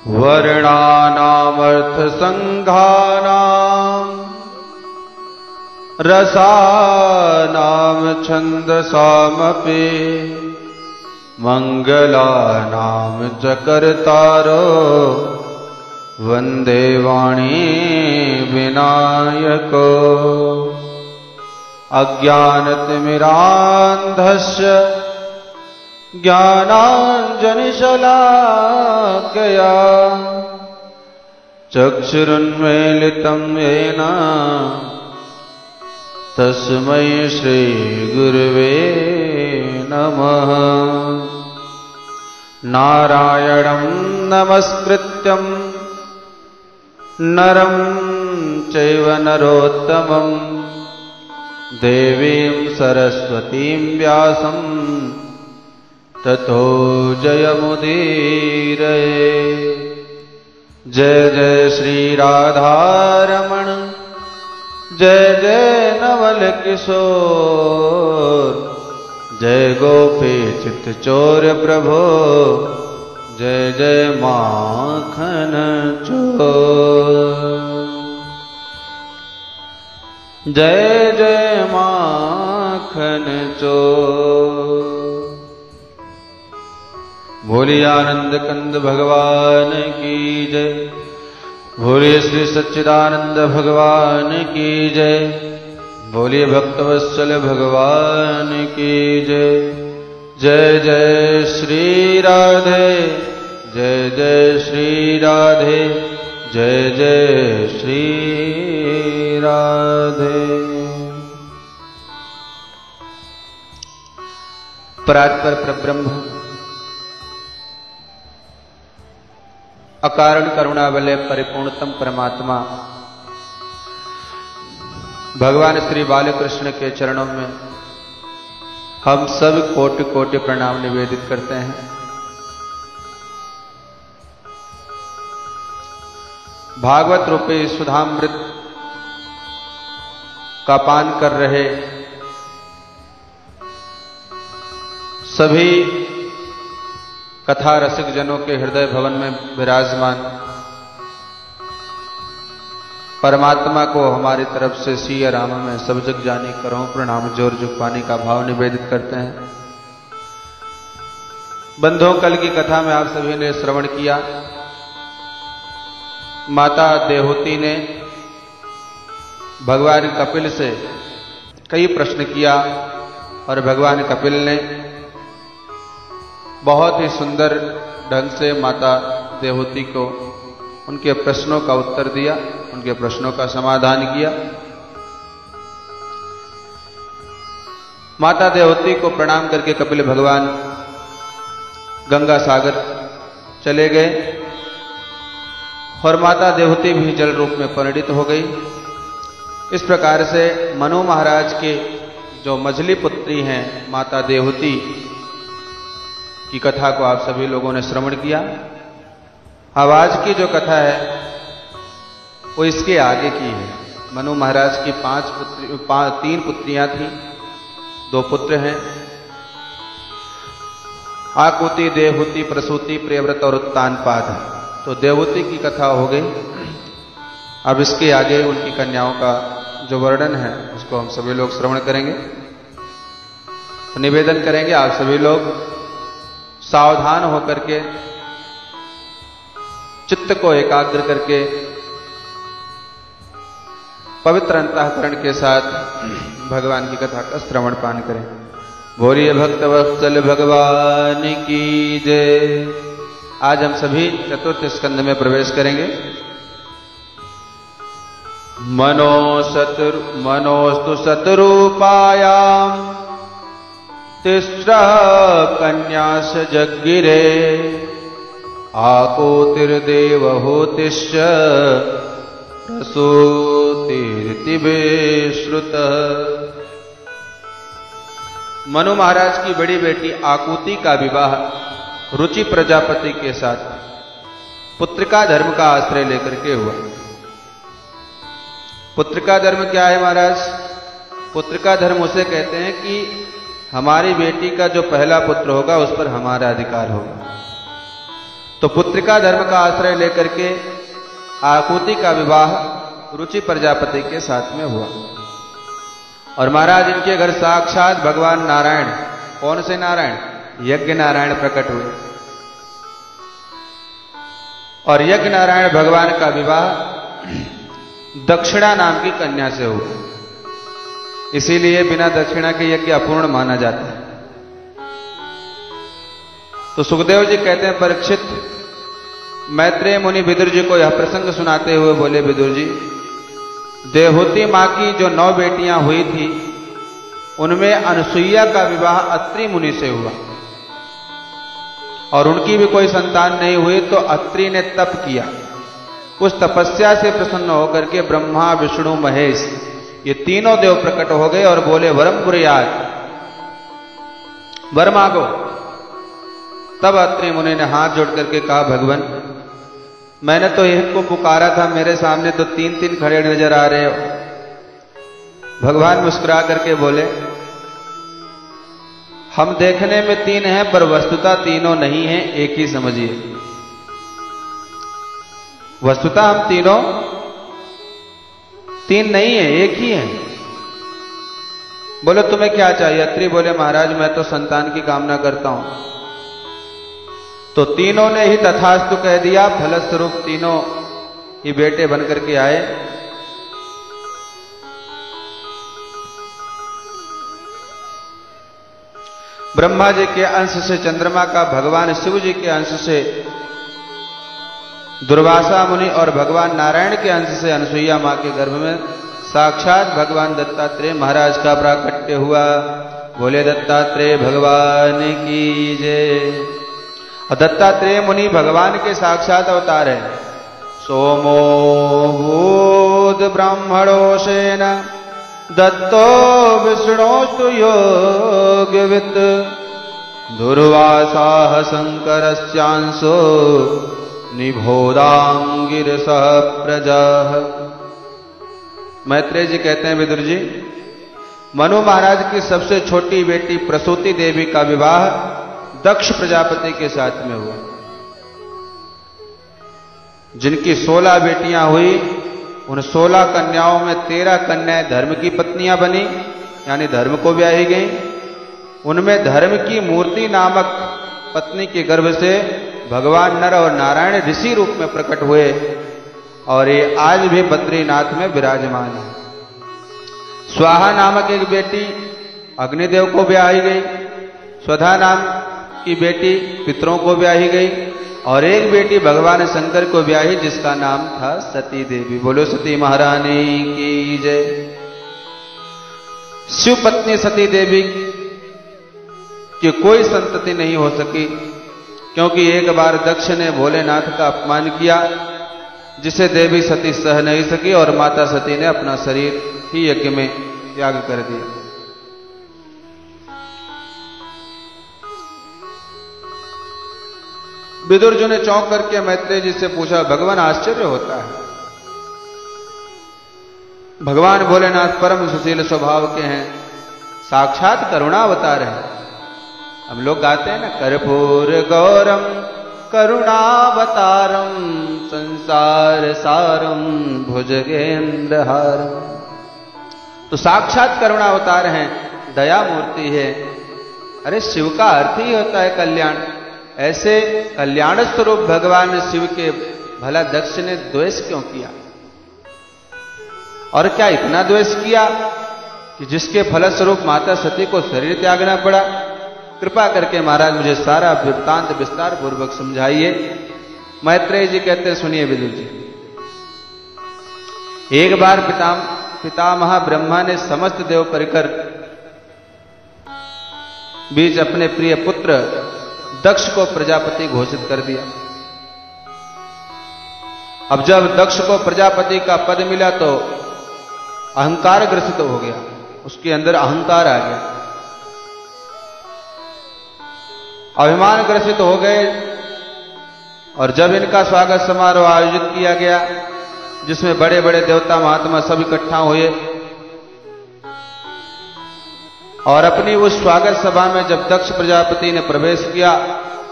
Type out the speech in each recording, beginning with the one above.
वर्णानामर्थसंघानां रसानां छन्दसामपि मंगलानां च कर्तारो वन्दे वाणी विनायको अज्ञानतिमिरान्धस्य ज्ञानाञ्जनशलाकया चक्षुरुन्मीलितं येन तस्मै श्रीगुरुवे नमः। नारायणं नमस्कृत्यं नरं चैव नरोत्तमं देवीं सरस्वतीं व्यासं ततो जयमुदीरये। जय जय श्री राधारमण जय जय नवल किशोर जय गोपी चित्त चोर प्रभो जय जय माखन चोर जय जय माखन चोर। बोलिए आनंद कंद भगवान की जय। बोलिए श्री सच्चिदानंद भगवान की जय। बोलिए भक्तवत्सल भगवान की जय। जय जय श्री राधे जय जय श्री राधे जय जय श्री राधे। परात्पर परब्रह्म अकारण करुणावलय परिपूर्णतम परमात्मा भगवान श्री बालकृष्ण के चरणों में हम सब कोटि कोटि प्रणाम निवेदित करते हैं। भागवत रूपी सुधामृत का पान कर रहे सभी कथा रसिक जनों के हृदय भवन में विराजमान परमात्मा को हमारी तरफ से सिया राम में सब जग जानी करो प्रणाम जोर जुग पाने का भाव निवेदित करते हैं। बंधुओं, कल की कथा में आप सभी ने श्रवण किया। माता देवहूति ने भगवान कपिल से कई प्रश्न किया और भगवान कपिल ने बहुत ही सुंदर ढंग से माता देवहूति को उनके प्रश्नों का उत्तर दिया, उनके प्रश्नों का समाधान किया। माता देवहूति को प्रणाम करके कपिल भगवान गंगा सागर चले गए और माता देवहूति भी जल रूप में परिणित हो गई। इस प्रकार से मनु महाराज के जो मझली पुत्री हैं माता देवहूति की कथा को आप सभी लोगों ने श्रवण किया। अब आज की जो कथा है वो इसके आगे की है। मनु महाराज की तीन पुत्रियां थीं, 2 पुत्र हैं, आकुति, देवहूति, प्रसूति, प्रियव्रत और उत्तानपाद। तो देवहूति की कथा हो गई। अब इसके आगे उनकी कन्याओं का जो वर्णन है उसको हम सभी लोग श्रवण करेंगे। तो निवेदन करेंगे आप सभी लोग सावधान होकर के चित्त को एकाग्र करके पवित्र अंतःकरण के साथ भगवान की कथा का श्रवण पान करें। बोलिए भक्तवत्सल भगवान की जय। आज हम सभी चतुर्थ स्कंद में प्रवेश करेंगे। मनोस्तु शतरूपायां तिस्रः कन्यास जग्गिरे आकोतिर्देवहूतिश्च प्रसूतिर्तिबे श्रुतः। मनु महाराज की बड़ी बेटी आकुति का विवाह रुचि प्रजापति के साथ पुत्रिका धर्म का आश्रय लेकर के हुआ। पुत्रिका धर्म क्या है महाराज? पुत्रिका धर्म उसे कहते हैं कि हमारी बेटी का जो पहला पुत्र होगा उस पर हमारा अधिकार होगा। तो पुत्रिका धर्म का आश्रय लेकर के आकुति का विवाह रुचि प्रजापति के साथ में हुआ। और महाराज इनके घर साक्षात भगवान नारायण, कौन से नारायण? यज्ञ नारायण प्रकट हुए। और यज्ञ नारायण भगवान का विवाह दक्षिणा नाम की कन्या से हुआ। इसीलिए बिना दक्षिणा के यज्ञ अपूर्ण माना जाता है। तो सुखदेव जी कहते हैं, परीक्षित, मैत्रेय मुनि विदुर जी को यह प्रसंग सुनाते हुए बोले, विदुर जी, देवहूति मां की जो 9 बेटियां हुई थी उनमें अनसुईया का विवाह अत्रि मुनि से हुआ और उनकी भी कोई संतान नहीं हुई। तो अत्रि ने तप किया। उस तपस्या से प्रसन्न होकर के ब्रह्मा, विष्णु, महेश ये तीनों देव प्रकट हो गए और बोले, वरम कुर्यात, वर मांगो। तब अत्रि मुनि ने हाथ जोड़ करके कहा, भगवान, मैंने तो इनको पुकारा था, मेरे सामने तो 3-3 खड़े नजर आ रहे हो। भगवान मुस्कुरा करके बोले, हम देखने में 3 हैं पर वस्तुतः तीनों नहीं हैं, एक ही समझिए। वस्तुतः हम तीनों 3 नहीं है, एक ही है। बोले, तुम्हें क्या चाहिए? अत्रि बोले, महाराज, मैं तो संतान की कामना करता हूं। तो तीनों ने ही तथास्तु कह दिया। फलस्वरूप तीनों ही बेटे बनकर के आए। ब्रह्मा जी के अंश से चंद्रमा का, भगवान शिव जी के अंश से दुर्वासा मुनि और भगवान नारायण के अंश से अनसुईया मां के गर्भ में साक्षात भगवान दत्तात्रेय महाराज का प्राकट्य हुआ। बोले दत्तात्रेय भगवान की जय। और दत्तात्रेय मुनि भगवान के साक्षात अवतार है। सोमो भूत ब्राह्मणोशेन दत्तो विष्णोस्तु योग्यवित् दुर्वासाः शंकरस्यांशो निभोदांगिरसः प्रजाः। मैत्रेय जी कहते हैं, विदुर जी, मनु महाराज की सबसे छोटी बेटी प्रसूति देवी का विवाह दक्ष प्रजापति के साथ में हुआ। जिनकी 16 बेटियां हुई, उन 16 कन्याओं में 13 कन्याएं धर्म की पत्नियां बनी, यानी धर्म को ब्याही गई। उनमें धर्म की मूर्ति नामक पत्नी के गर्भ से भगवान नर और नारायण ऋषि रूप में प्रकट हुए और ये आज भी बद्रीनाथ में विराजमान है। स्वाहा नामक एक बेटी अग्निदेव को ब्याही गई, स्वधा नाम की बेटी पितरों को ब्याही गई और एक बेटी भगवान शंकर को ब्याही जिसका नाम था सती देवी। बोलो सती महारानी की जय। शिव पत्नी सती देवी की कोई संतति नहीं हो सकी, क्योंकि एक बार दक्ष ने भोलेनाथ का अपमान किया, जिसे देवी सती सह नहीं सकी और माता सती ने अपना शरीर ही यज्ञ में त्याग कर दिया। विदुर जी ने चौंक करके मैत्रेय जी से पूछा, भगवान, आश्चर्य होता है। भगवान भोलेनाथ परम सुशील स्वभाव के हैं, साक्षात करुणावतार हैं। हम लोग गाते हैं ना, कर्पूर गौरम करुणावतारम संसार सारम भुजगेंद्रहारम। तो साक्षात करुणावतार हैं, दया मूर्ति है। अरे शिव का अर्थ ही होता है कल्याण। ऐसे कल्याण स्वरूप भगवान शिव के भला दक्ष ने द्वेष क्यों किया? और क्या इतना द्वेष किया कि जिसके फलस्वरूप माता सती को शरीर त्यागना पड़ा? कृपा करके महाराज मुझे सारा वृत्तांत विस्तार पूर्वक समझाइए। मैत्रेय जी कहते हैं, सुनिए विदुर जी। एक बार पितामह ब्रह्मा ने समस्त देव परिकर बीच अपने प्रिय पुत्र दक्ष को प्रजापति घोषित कर दिया। अब जब दक्ष को प्रजापति का पद मिला तो अहंकार ग्रसित हो गया, उसके अंदर अहंकार आ गया, अभिमान ग्रसित हो गए। और जब इनका स्वागत समारोह आयोजित किया गया, जिसमें बड़े बड़े देवता महात्मा सब इकट्ठा हुए, और अपनी उस स्वागत सभा में जब दक्ष प्रजापति ने प्रवेश किया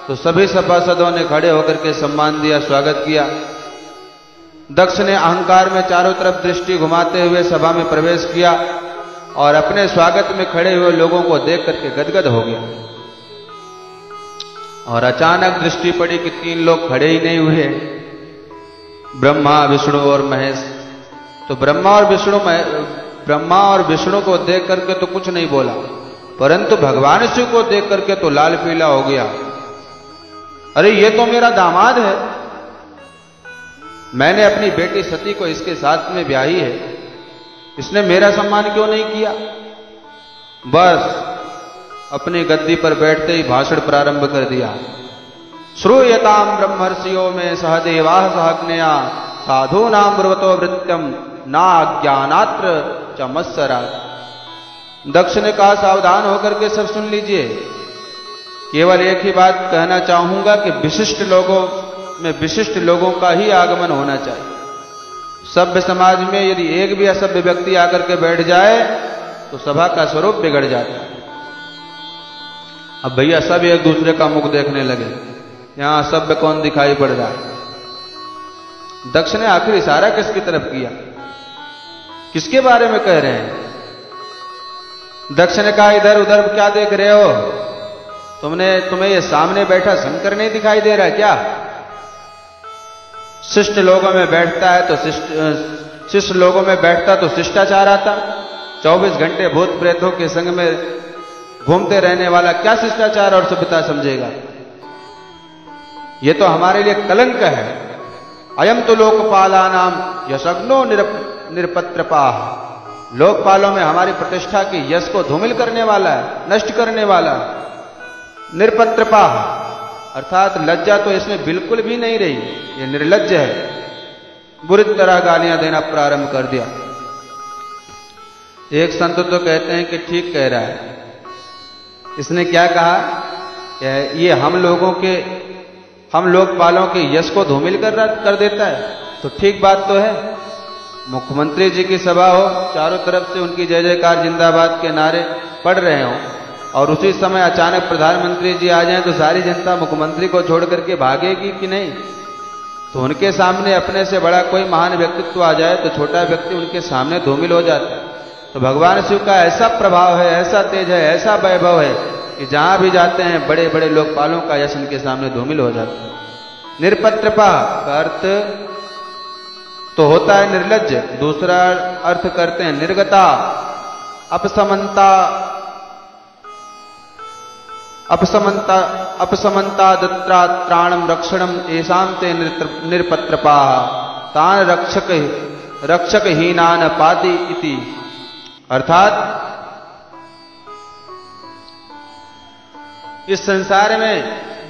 तो सभी सभासदों ने खड़े होकर के सम्मान दिया, स्वागत किया। दक्ष ने अहंकार में चारों तरफ दृष्टि घुमाते हुए सभा में प्रवेश किया और अपने स्वागत में खड़े हुए लोगों को देख करके गदगद हो गया। और अचानक दृष्टि पड़ी कि 3 लोग खड़े ही नहीं हुए, ब्रह्मा, विष्णु और महेश। तो ब्रह्मा और विष्णु को देख करके तो कुछ नहीं बोला, परंतु भगवान शिव को देख करके तो लाल पीला हो गया। अरे ये तो मेरा दामाद है, मैंने अपनी बेटी सती को इसके साथ में ब्याही है, इसने मेरा सम्मान क्यों नहीं किया। बस अपनी गद्दी पर बैठते ही भाषण प्रारंभ कर दिया। श्रूयताम ब्रह्मर्षियों में सहदेवाः सहज्ञया साधूनां ब्रुवतो वृत्यम नाज्ञानात्र च मत्सरात्। दक्ष ने कहा, सावधान होकर के सब सुन लीजिए, केवल एक ही बात कहना चाहूंगा कि विशिष्ट लोगों में विशिष्ट लोगों का ही आगमन होना चाहिए। सभ्य समाज में यदि एक भी असभ्य व्यक्ति आकर के बैठ जाए तो सभा का स्वरूप बिगड़ जाता है। अब भैया सब एक दूसरे का मुख देखने लगे, यहां असभ्य कौन दिखाई पड़ रहा है। दक्ष ने आखिर इशारा किसकी तरफ किया, किसके बारे में कह रहे हैं। दक्ष ने कहा, इधर उधर क्या देख रहे हो, तुम्हें ये सामने बैठा शंकर नहीं दिखाई दे रहा क्या। शिष्ट लोगों में बैठता है तो शिष्ट लोगों में बैठता तो शिष्टाचार आता। 24 घंटे भूत प्रेतों के संग में घूमते रहने वाला क्या शिष्टाचार और सभ्यता समझेगा। ये तो हमारे लिए कलंक है। अयम तो लोकपालानाम यशग्नो निरपत्रपाः। लोकपालों में हमारी प्रतिष्ठा की यश को धूमिल करने वाला है, नष्ट करने वाला। निरपत्रपाः अर्थात लज्जा तो इसमें बिल्कुल भी नहीं रही, ये निर्लज्ज है। बुरी तरह गालियां देना प्रारंभ कर दिया। एक संत तो कहते हैं कि ठीक कह रहा है। इसने क्या कहा, ये हम लोकपालों के यश को धूमिल कर देता है, तो ठीक बात तो है। मुख्यमंत्री जी की सभा हो, चारों तरफ से उनकी जय जयकार जिंदाबाद के नारे पड़ रहे हों, और उसी समय अचानक प्रधानमंत्री जी आ जाएं तो सारी जनता मुख्यमंत्री को छोड़ करके भागेगी कि नहीं। तो उनके सामने अपने से बड़ा कोई महान व्यक्तित्व आ जाए तो छोटा व्यक्ति उनके सामने धूमिल हो जाता है। तो भगवान शिव का ऐसा प्रभाव है, ऐसा तेज है, ऐसा वैभव है कि जहां भी जाते हैं बड़े बड़े लोकपालों का यश उनके सामने धूमिल हो जाता है। निरपत्रपा का अर्थ तो होता है निर्लज्ज, दूसरा अर्थ करते हैं निर्गता, अपसमंता दत्रा त्राणम रक्षणम एसाम ते निरपत्रपाः तान रक्षक हीनान पाति इति। अर्थात इस संसार में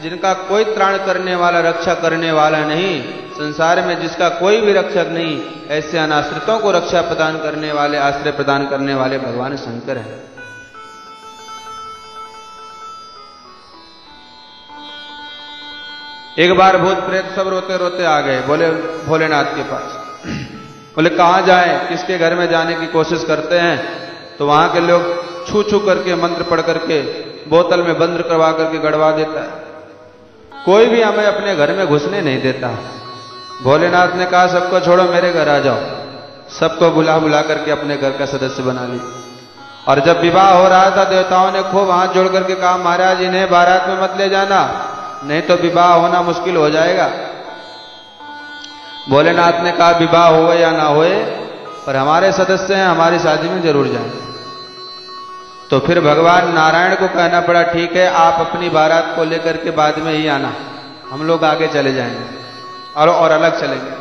जिनका कोई त्राण करने वाला, रक्षा करने वाला नहीं, संसार में जिसका कोई भी रक्षक नहीं, ऐसे अनाश्रितों को रक्षा प्रदान करने वाले, आश्रय प्रदान करने वाले भगवान शंकर हैं। एक बार भूत प्रेत सब रोते रोते आ गए, बोले भोलेनाथ के पास। बोले कहां जाएं, किसके घर में जाने की कोशिश करते हैं। तो वहां के लोग छू छू करके मंत्र पढ़ करके बोतल में बंद करवा करके गड़वा देता है। कोई भी हमें अपने घर में घुसने नहीं देता। भोलेनाथ ने कहा सबको छोड़ो, मेरे घर आ जाओ। सबको बुला करके अपने घर का सदस्य बना ली। और जब विवाह हो रहा था, देवताओं ने खूब हाथ जोड़ करके कहा, महाराज इन्हें बारात में मत ले जाना, नहीं तो विवाह होना मुश्किल हो जाएगा। भोलेनाथ ने कहा विवाह होए या ना होए, पर हमारे सदस्य हैं, हमारी शादी में जरूर जाएं। तो फिर भगवान नारायण को कहना पड़ा, ठीक है आप अपनी बारात को लेकर के बाद में ही आना, हम लोग आगे चले जाएंगे और अलग चलेंगे।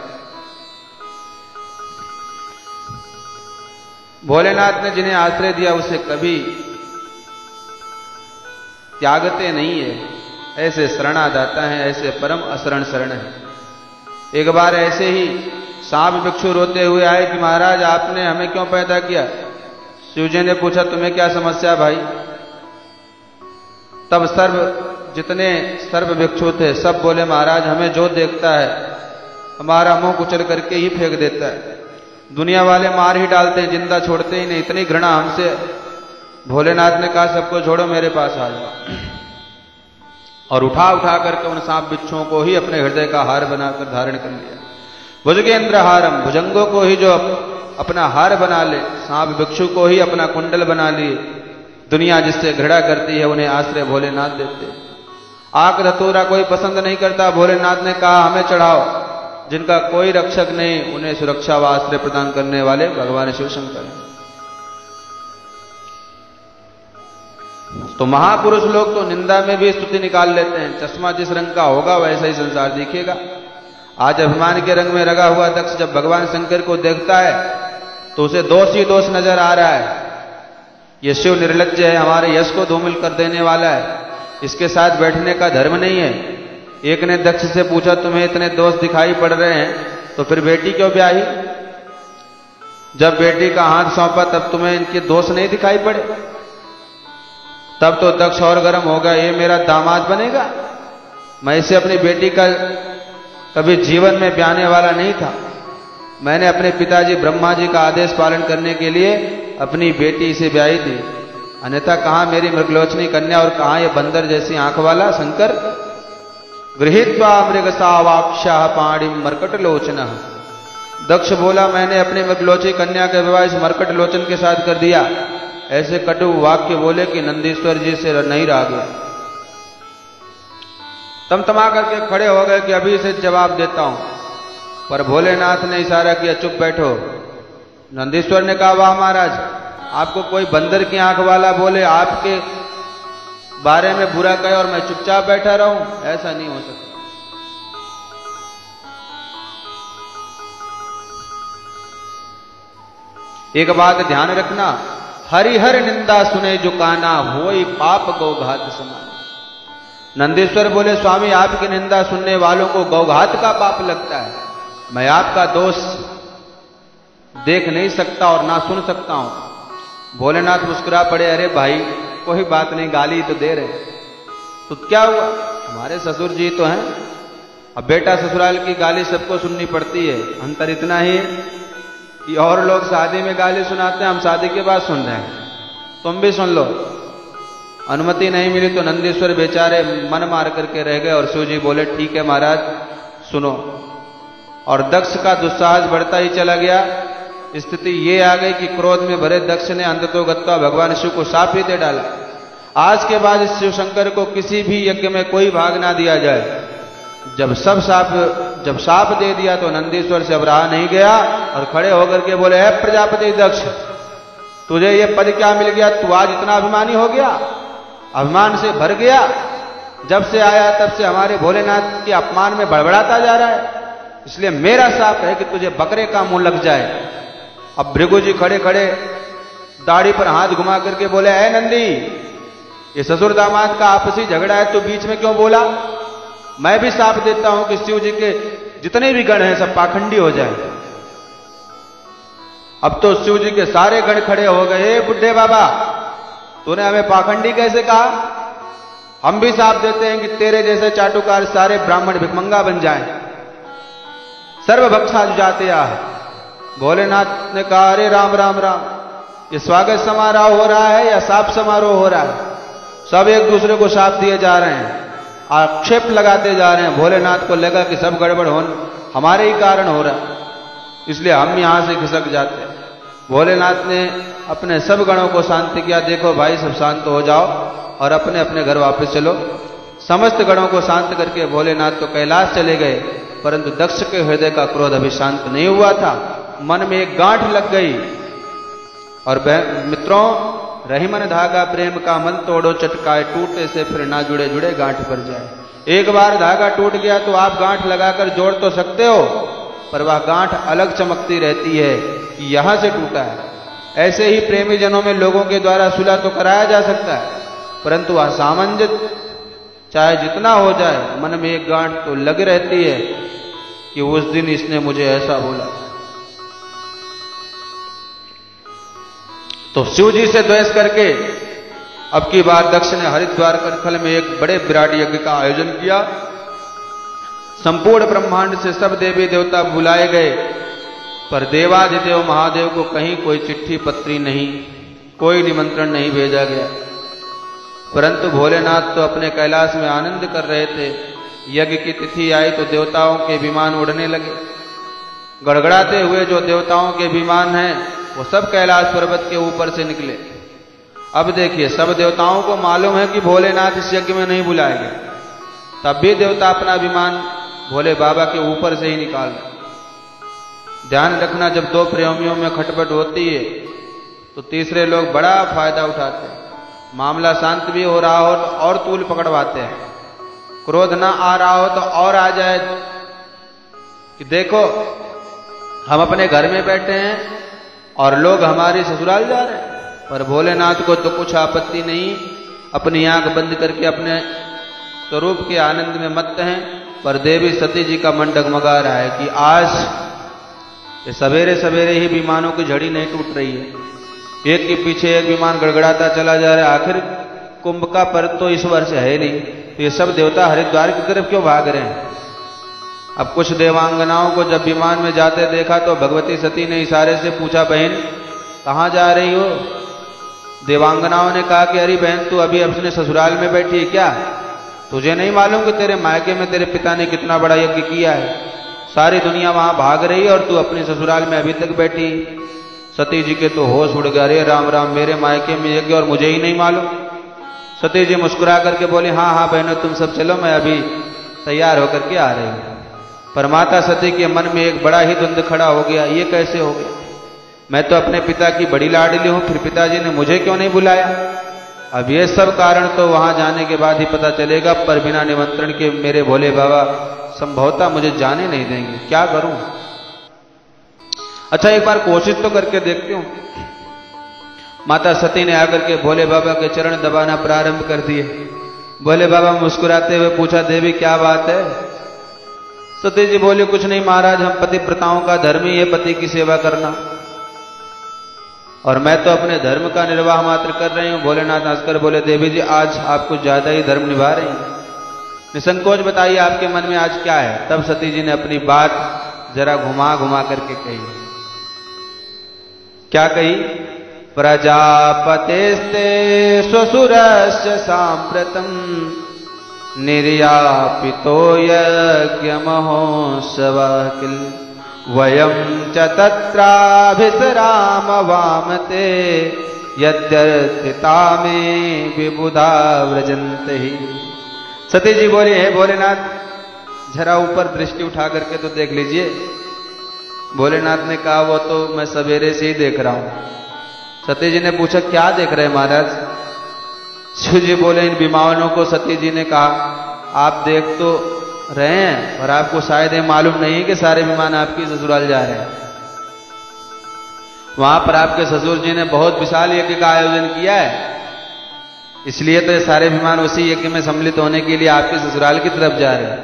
भोलेनाथ ने जिन्हें आश्रय दिया उसे कभी त्यागते नहीं है, ऐसे शरणादाता हैं, ऐसे परम अशरण शरण है। एक बार ऐसे ही सांप भिक्षु रोते हुए आए कि महाराज आपने हमें क्यों पैदा किया। शिवजी ने पूछा तुम्हें क्या समस्या भाई। तब जितने सर्व भिक्षु थे सब बोले महाराज हमें जो देखता है हमारा मुंह कुचल करके ही फेंक देता है, दुनिया वाले मार ही डालते हैं, जिंदा छोड़ते ही नहीं, इतनी घृणा हमसे। भोलेनाथ ने कहा सबको छोड़ो, मेरे पास आ जाओ। और उठा उठा करके उन सांप बिच्छुओं को ही अपने हृदय का हार बनाकर धारण कर लिया। भुजगेंद्र हारम, भुजंगों को ही जो अपना हार बना ले, सांप बिच्छू को ही अपना कुंडल बना लिए। दुनिया जिससे घृणा करती है उन्हें आश्रय भोलेनाथ देते। आक धतूरा कोई पसंद नहीं करता, भोलेनाथ ने कहा हमें चढ़ाओ। जिनका कोई रक्षक नहीं उन्हें सुरक्षा व आश्रय प्रदान करने वाले भगवान शिव शंकर हैं। तो महापुरुष लोग तो निंदा में भी स्तुति निकाल लेते हैं। चश्मा जिस रंग का होगा वैसा ही संसार दिखेगा। आज अभिमान के रंग में रंगा हुआ दक्ष जब भगवान शंकर को देखता है तो उसे दोष ही दोष नजर आ रहा है। ये शिव निर्लज्ज है, हमारे यश को धूमिल कर देने वाला है, इसके साथ बैठने का धर्म नहीं है। एक ने दक्ष से पूछा तुम्हें इतने दोष दिखाई पड़ रहे हैं तो फिर बेटी क्यों ब्याही? जब बेटी का हाथ सौंपा तब तुम्हें इनके दोष नहीं दिखाई पड़े? तब तो दक्ष और गर्म होगा, ये मेरा दामाद बनेगा, मैं इसे अपनी बेटी का कभी जीवन में ब्याहने वाला नहीं था। मैंने अपने पिताजी ब्रह्मा जी का आदेश पालन करने के लिए अपनी बेटी से ब्याही थी, अन्यथा कहां मेरी मृगलोचनी कन्या और कहां ये बंदर जैसी आंख वाला शंकर। गृहीत्वा मृगसावाक्षाः पाणिं मर्कटलोचनः। दक्ष बोला मैंने अपनी मृगलोची कन्या का विवाह इस मर्कट लोचन के साथ कर दिया। ऐसे कटु वाक्य बोले कि नंदीश्वर जी से नहीं रहा गया। तमतमा करके खड़े हो गए कि अभी इसे जवाब देता हूं, पर भोलेनाथ ने इशारा किया चुप बैठो। नंदीश्वर ने कहा वाह महाराज, आपको कोई बंदर की आंख वाला बोले, आपके बारे में बुरा कहे और मैं चुपचाप बैठा रहूं, ऐसा नहीं हो सकता। एक बात ध्यान रखना, हरिहर निंदा सुने जो काना, होई पाप गौघात समान। नंदीश्वर बोले स्वामी आपकी निंदा सुनने वालों को गौघात का पाप लगता है, मैं आपका दोष देख नहीं सकता और ना सुन सकता हूं। भोलेनाथ मुस्कुरा पड़े, अरे भाई कोई बात नहीं, गाली तो दे रहे, तो क्या हुआ, हमारे ससुर जी तो हैं। अब बेटा ससुराल की गाली सबको सुननी पड़ती है, अंतर इतना ही कि और लोग शादी में गाली सुनाते हैं, हम शादी के बाद सुन रहे हैं, तुम भी सुन लो। अनुमति नहीं मिली तो नंदीश्वर बेचारे मन मार करके रह गए और शिव जी बोले ठीक है महाराज सुनो। और दक्ष का दुस्साहस बढ़ता ही चला गया। स्थिति ये आ गई कि क्रोध में भरे दक्ष ने अंततोगत्वा भगवान शिव को शाप ही दे डाला। आज के बाद इस शिव शंकर को किसी भी यज्ञ में कोई भाग ना दिया जाए। जब शाप दे दिया तो नंदीश्वर से अब रहा नहीं गया और खड़े होकर के बोले है प्रजापति दक्ष, तुझे ये पद क्या मिल गया, तू आज इतना अभिमानी हो गया, अभिमान से भर गया। जब से आया तब से हमारे भोलेनाथ के अपमान में बड़बड़ाता जा रहा है, इसलिए मेरा शाप है कि तुझे बकरे का मुंह लग जाए। अब भृगु जी खड़े खड़े दाढ़ी पर हाथ घुमा करके बोले ऐ नंदी, ये ससुर दामाद का आपसी झगड़ा है, तो बीच में क्यों बोला? मैं भी शाप देता हूं कि शिव जी के जितने भी गण हैं सब पाखंडी हो जाए। अब तो शिव जी के सारे गण खड़े हो गए, बुड्ढे बाबा तूने हमें पाखंडी कैसे कहा? हम भी शाप देते हैं कि तेरे जैसे चाटुकार सारे ब्राह्मण भिखमंगा बन जाएं, सर्वभक्षा जुजाते आ। भोलेनाथ ने कहा अरे राम राम राम, ये स्वागत समारोह हो रहा है या शाप समारोह हो रहा है? सब एक दूसरे को शाप दिए जा रहे हैं, आक्षेप लगाते जा रहे हैं। भोलेनाथ को लगा कि सब गड़बड़ हमारे ही कारण हो रहा है, इसलिए हम यहां से खिसक जाते हैं। भोलेनाथ ने अपने सब गणों को शांति किया, देखो भाई सब शांत हो जाओ और अपने अपने घर वापस चलो। समस्त गणों को शांत करके भोलेनाथ तो कैलाश चले गए, परंतु दक्ष के हृदय का क्रोध अभी शांत नहीं हुआ था। मन में एक गांठ लग गई। और मित्रों, रहीमन धागा प्रेम का मन तोड़ो चटकाए, टूटे से फिर ना जुड़े जुड़े गांठ पर जाए। एक बार धागा टूट गया तो आप गांठ लगाकर जोड़ तो सकते हो, पर वह गांठ अलग चमकती रहती है कि यहां से टूटा है। ऐसे ही प्रेमी जनों में लोगों के द्वारा सुलह तो कराया जा सकता है, परंतु असामंजस्य चाहे जितना हो जाए, मन में एक गांठ तो लग रहती है कि उस दिन इसने मुझे ऐसा बोला। तो शिव जी से द्वेष करके अब की बार दक्ष ने हरिद्वार करखल में एक बड़े विराट यज्ञ का आयोजन किया। संपूर्ण ब्रह्मांड से सब देवी देवता बुलाए गए, पर देवाधिदेव महादेव को कहीं कोई चिट्ठी पत्री नहीं, कोई निमंत्रण नहीं भेजा गया। परंतु भोलेनाथ तो अपने कैलाश में आनंद कर रहे थे। यज्ञ की तिथि आई तो देवताओं के विमान उड़ने लगे। गड़गड़ाते हुए जो देवताओं के विमान हैं वो सब कैलाश पर्वत के ऊपर से निकले। अब देखिए, सब देवताओं को मालूम है कि भोलेनाथ इस यज्ञ में नहीं बुलाएंगे, तब भी देवता अपना विमान भोले बाबा के ऊपर से ही निकाल रहे। ध्यान रखना, जब दो प्रेमियों में खटपट होती है तो तीसरे लोग बड़ा फायदा उठाते हैं। मामला शांत भी हो रहा हो तो और तूल पकड़वाते हैं, क्रोध ना आ रहा हो तो और आ जाए कि देखो हम अपने घर में बैठे हैं और लोग हमारी ससुराल जा रहे हैं। पर भोलेनाथ को तो कुछ आपत्ति नहीं, अपनी आंख बंद करके अपने स्वरूप के आनंद में मत्त हैं। पर देवी सती जी का मन डगमगा रहा है कि आज सवेरे सवेरे ही विमानों की झड़ी नहीं टूट रही है, एक के पीछे एक विमान गड़गड़ाता चला जा रहा है। आखिर कुंभ का पर्व तो इस वर्ष है नहीं, तो ये सब देवता हरिद्वार की तरफ क्यों भाग रहे हैं। अब कुछ देवांगनाओं को जब विमान में जाते देखा तो भगवती सती ने इशारे से पूछा, बहन कहाँ जा रही हो। देवांगनाओं ने कहा कि अरे बहन, तू अभी अपने ससुराल में बैठी है क्या? तुझे नहीं मालूम कि तेरे मायके में तेरे पिता ने कितना बड़ा यज्ञ किया है? सारी दुनिया वहां भाग रही है और तू अपने ससुराल में अभी तक बैठी। सती जी के तो होश उड़ गया, अरे राम राम, मेरे मायके में यज्ञ और मुझे ही नहीं मालूम। सती जी मुस्कुरा करके बोली, हाँ हाँ बहनों, तुम सब चलो, मैं अभी तैयार होकर के आ रही हूं। पर माता सती के मन में एक बड़ा ही द्वंद्व खड़ा हो गया, ये कैसे हो गया? मैं तो अपने पिता की बड़ी लाडली हूं, फिर पिताजी ने मुझे क्यों नहीं बुलाया? अब ये सब कारण तो वहां जाने के बाद ही पता चलेगा, पर बिना निमंत्रण के मेरे भोले बाबा संभवतः मुझे जाने नहीं देंगे। क्या करूं? अच्छा, एक बार कोशिश तो करके देखती हूं। माता सती ने आकर के भोले बाबा के चरण दबाना प्रारंभ कर दिए। भोले बाबा मुस्कुराते हुए पूछा, देवी क्या बात है? सती जी बोले, कुछ नहीं महाराज, हम पतिव्रताओं का धर्म ही है पति की सेवा करना, और मैं तो अपने धर्म का निर्वाह मात्र कर रही हूं। भोलेनाथ हंसकर बोले, देवी जी आज आप कुछ ज्यादा ही धर्म निभा रही हैं, निसंकोच बताइए आपके मन में आज क्या है। तब सती जी ने अपनी बात जरा घुमा घुमा करके कही। क्या कही? प्रजापतेस्ते स्वसुरस्य सांप्रतम निर्यापितो यज्ञ महोत्सवः किल वयं च तत्राभिसराम वामते यद्यर्थिता में विबुधा व्रजन्ते ही। सती जी बोली, हे भोलेनाथ, जरा ऊपर दृष्टि उठा करके तो देख लीजिए। भोलेनाथ ने कहा, वो तो मैं सवेरे से ही देख रहा हूं। सती जी ने पूछा, क्या देख रहे हैं महाराज? शिव जी बोले, इन विमानों को। सती जी ने कहा, आप देख तो रहे हैं और आपको शायद ये मालूम नहीं कि सारे विमान आपकी ससुराल जा रहे हैं। वहां पर आपके ससुर जी ने बहुत विशाल यज्ञ का आयोजन किया है, इसलिए तो ये सारे विमान उसी यज्ञ में सम्मिलित होने के लिए आपके ससुराल की तरफ जा रहे हैं।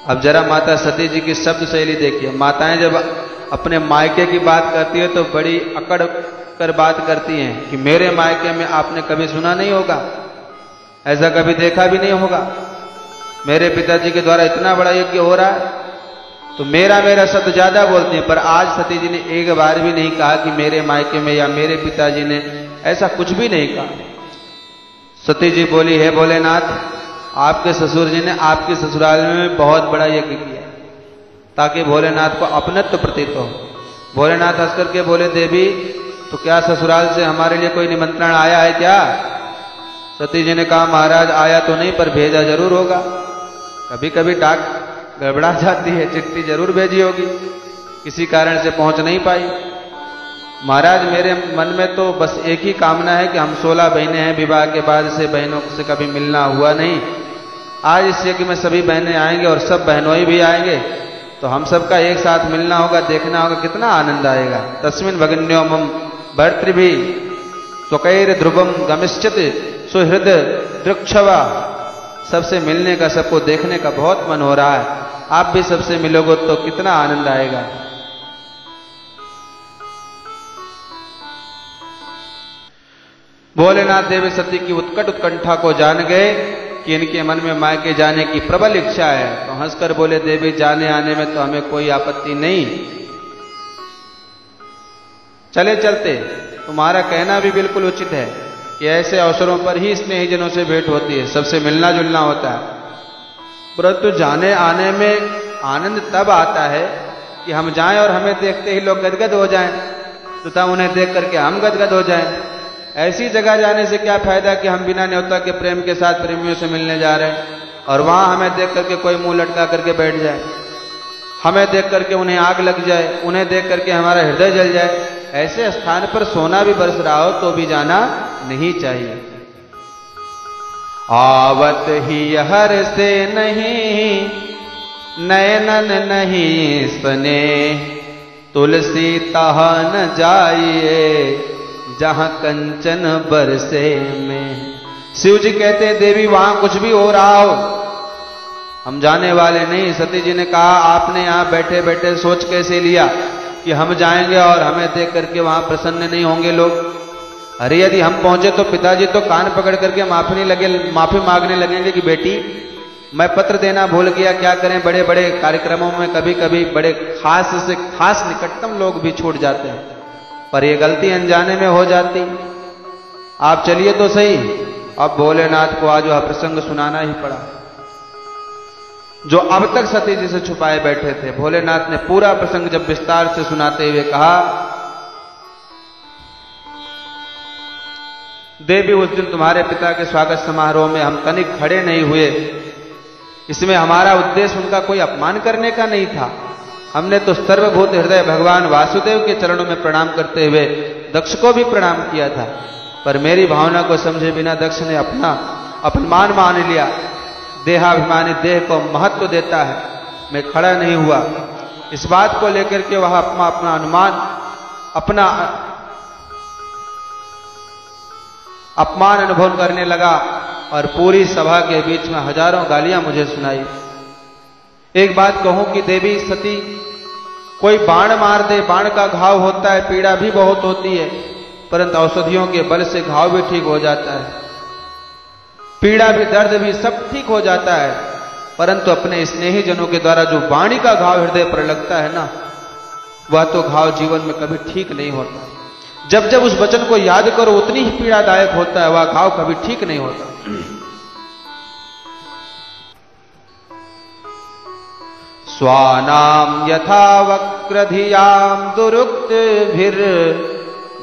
अब जरा माता सती जी की शब्द शैली देखिए। माताएं जब अपने मायके की बात करती है तो बड़ी अकड़ कर बात करती हैं कि मेरे मायके में आपने कभी सुना नहीं होगा, ऐसा कभी देखा भी नहीं होगा, मेरे पिताजी के द्वारा इतना बड़ा यज्ञ हो रहा है। तो मेरा मेरा शब्द ज्यादा बोलती हैं, पर आज सती जी ने एक बार भी नहीं कहा कि मेरे मायके में या मेरे पिताजी ने, ऐसा कुछ भी नहीं कहा। सती जी बोली, हे भोलेनाथ, आपके ससुर जी ने आपके ससुराल में बहुत बड़ा यज्ञ किया ताकि भोलेनाथ को अपनत्व प्रतीत हो। भोलेनाथ हंस करके बोले, देवी तो क्या ससुराल से हमारे लिए कोई निमंत्रण आया है क्या? सती जी ने कहा, महाराज आया तो नहीं, पर भेजा जरूर होगा। कभी कभी डाक गड़बड़ा जाती है, चिट्ठी जरूर भेजी होगी, किसी कारण से पहुंच नहीं पाई। महाराज मेरे मन में तो बस एक ही कामना है कि हम 16 बहनें हैं, विवाह के बाद से बहनों से कभी मिलना हुआ नहीं। आज इस यज्ञ में सभी बहनें आएंगे और सब बहनोई भी आएंगे, तो हम सबका एक साथ मिलना होगा, देखना होगा, कितना आनंद आएगा। तस्मिन् भगिन्यो मम भर्तृभि स्वकैर ध्रुवम गमिष्यत सुहृद दृक्षवा। सबसे मिलने का, सबको देखने का बहुत मन हो रहा है। आप भी सबसे मिलोगे तो कितना आनंद आएगा। भोलेनाथ देवी सती की उत्कट उत्कंठा को जान गए कि इनके मन में मायके जाने की प्रबल इच्छा है, तो हंसकर बोले, देवी जाने आने में तो हमें कोई आपत्ति नहीं, चले चलते, तुम्हारा कहना भी बिल्कुल उचित है। कि ऐसे अवसरों पर ही स्नेहीजनों से भेंट होती है, सबसे मिलना जुलना होता है, परंतु जाने आने में आनंद तब आता है कि हम जाएं और हमें देखते ही लोग गदगद हो जाएं, तथा उन्हें देख करके हम गदगद हो जाएं। ऐसी जगह जाने से क्या फायदा कि हम बिना न्योता के प्रेम के साथ प्रेमियों से मिलने जा रहे हैं और वहां हमें देख करके कोई मुंह लटका करके बैठ जाए, हमें देख करके उन्हें आग लग जाए, उन्हें देख करके हमारा हृदय जल जाए। ऐसे स्थान पर सोना भी बरस रहा हो तो भी जाना नहीं चाहिए। आवत ही हर से नहीं नयनन नहीं सने, तुलसी तहा न जाइए जहां कंचन बरसे में। शिव जी कहते हैं देवी वहां कुछ भी हो रहा हो हम जाने वाले नहीं। सती जी ने कहा आपने यहां बैठे बैठे सोच कैसे लिया कि हम जाएंगे और हमें देख करके वहां प्रसन्न नहीं होंगे लोग। अरे यदि हम पहुंचे तो पिताजी तो कान पकड़ करके माफी मांगने लगेंगे कि बेटी मैं पत्र देना भूल गया, क्या करें, बड़े बड़े कार्यक्रमों में कभी कभी बड़े खास से खास निकटतम लोग भी छूट जाते हैं, पर ये गलती अनजाने में हो जाती। आप चलिए तो सही। अब भोलेनाथ को आज वह प्रसंग सुनाना ही पड़ा जो अब तक सती जी से छुपाए बैठे थे। भोलेनाथ ने पूरा प्रसंग जब विस्तार से सुनाते हुए कहा, देवी उस दिन तुम्हारे पिता के स्वागत समारोह में हम तनिक खड़े नहीं हुए। इसमें हमारा उद्देश्य उनका कोई अपमान करने का नहीं था। हमने तो सर्वभूत हृदय भगवान वासुदेव के चरणों में प्रणाम करते हुए दक्ष को भी प्रणाम किया था, पर मेरी भावना को समझे बिना दक्ष ने अपना अपमान मान लिया। देहाभिमानी देह को महत्व देता है, मैं खड़ा नहीं हुआ। इस बात को लेकर के वह अपना अपमान अनुभव करने लगा और पूरी सभा के बीच में हजारों गालियां मुझे सुनाई। एक बात कहूं कि देवी सती कोई बाण मार दे, बाण का घाव होता है, पीड़ा भी बहुत होती है, परंतु औषधियों के बल से घाव भी ठीक हो जाता है, पीड़ा भी दर्द भी सब ठीक हो जाता है, परंतु अपने स्नेही जनों के द्वारा जो वाणी का घाव हृदय पर लगता है ना, वह तो घाव जीवन में कभी ठीक नहीं होता। जब जब उस वचन को याद करो उतनी ही पीड़ादायक होता है, वह घाव कभी ठीक नहीं होता। स्वानाम यथा वक्रधियाम दुरुक्तिभिर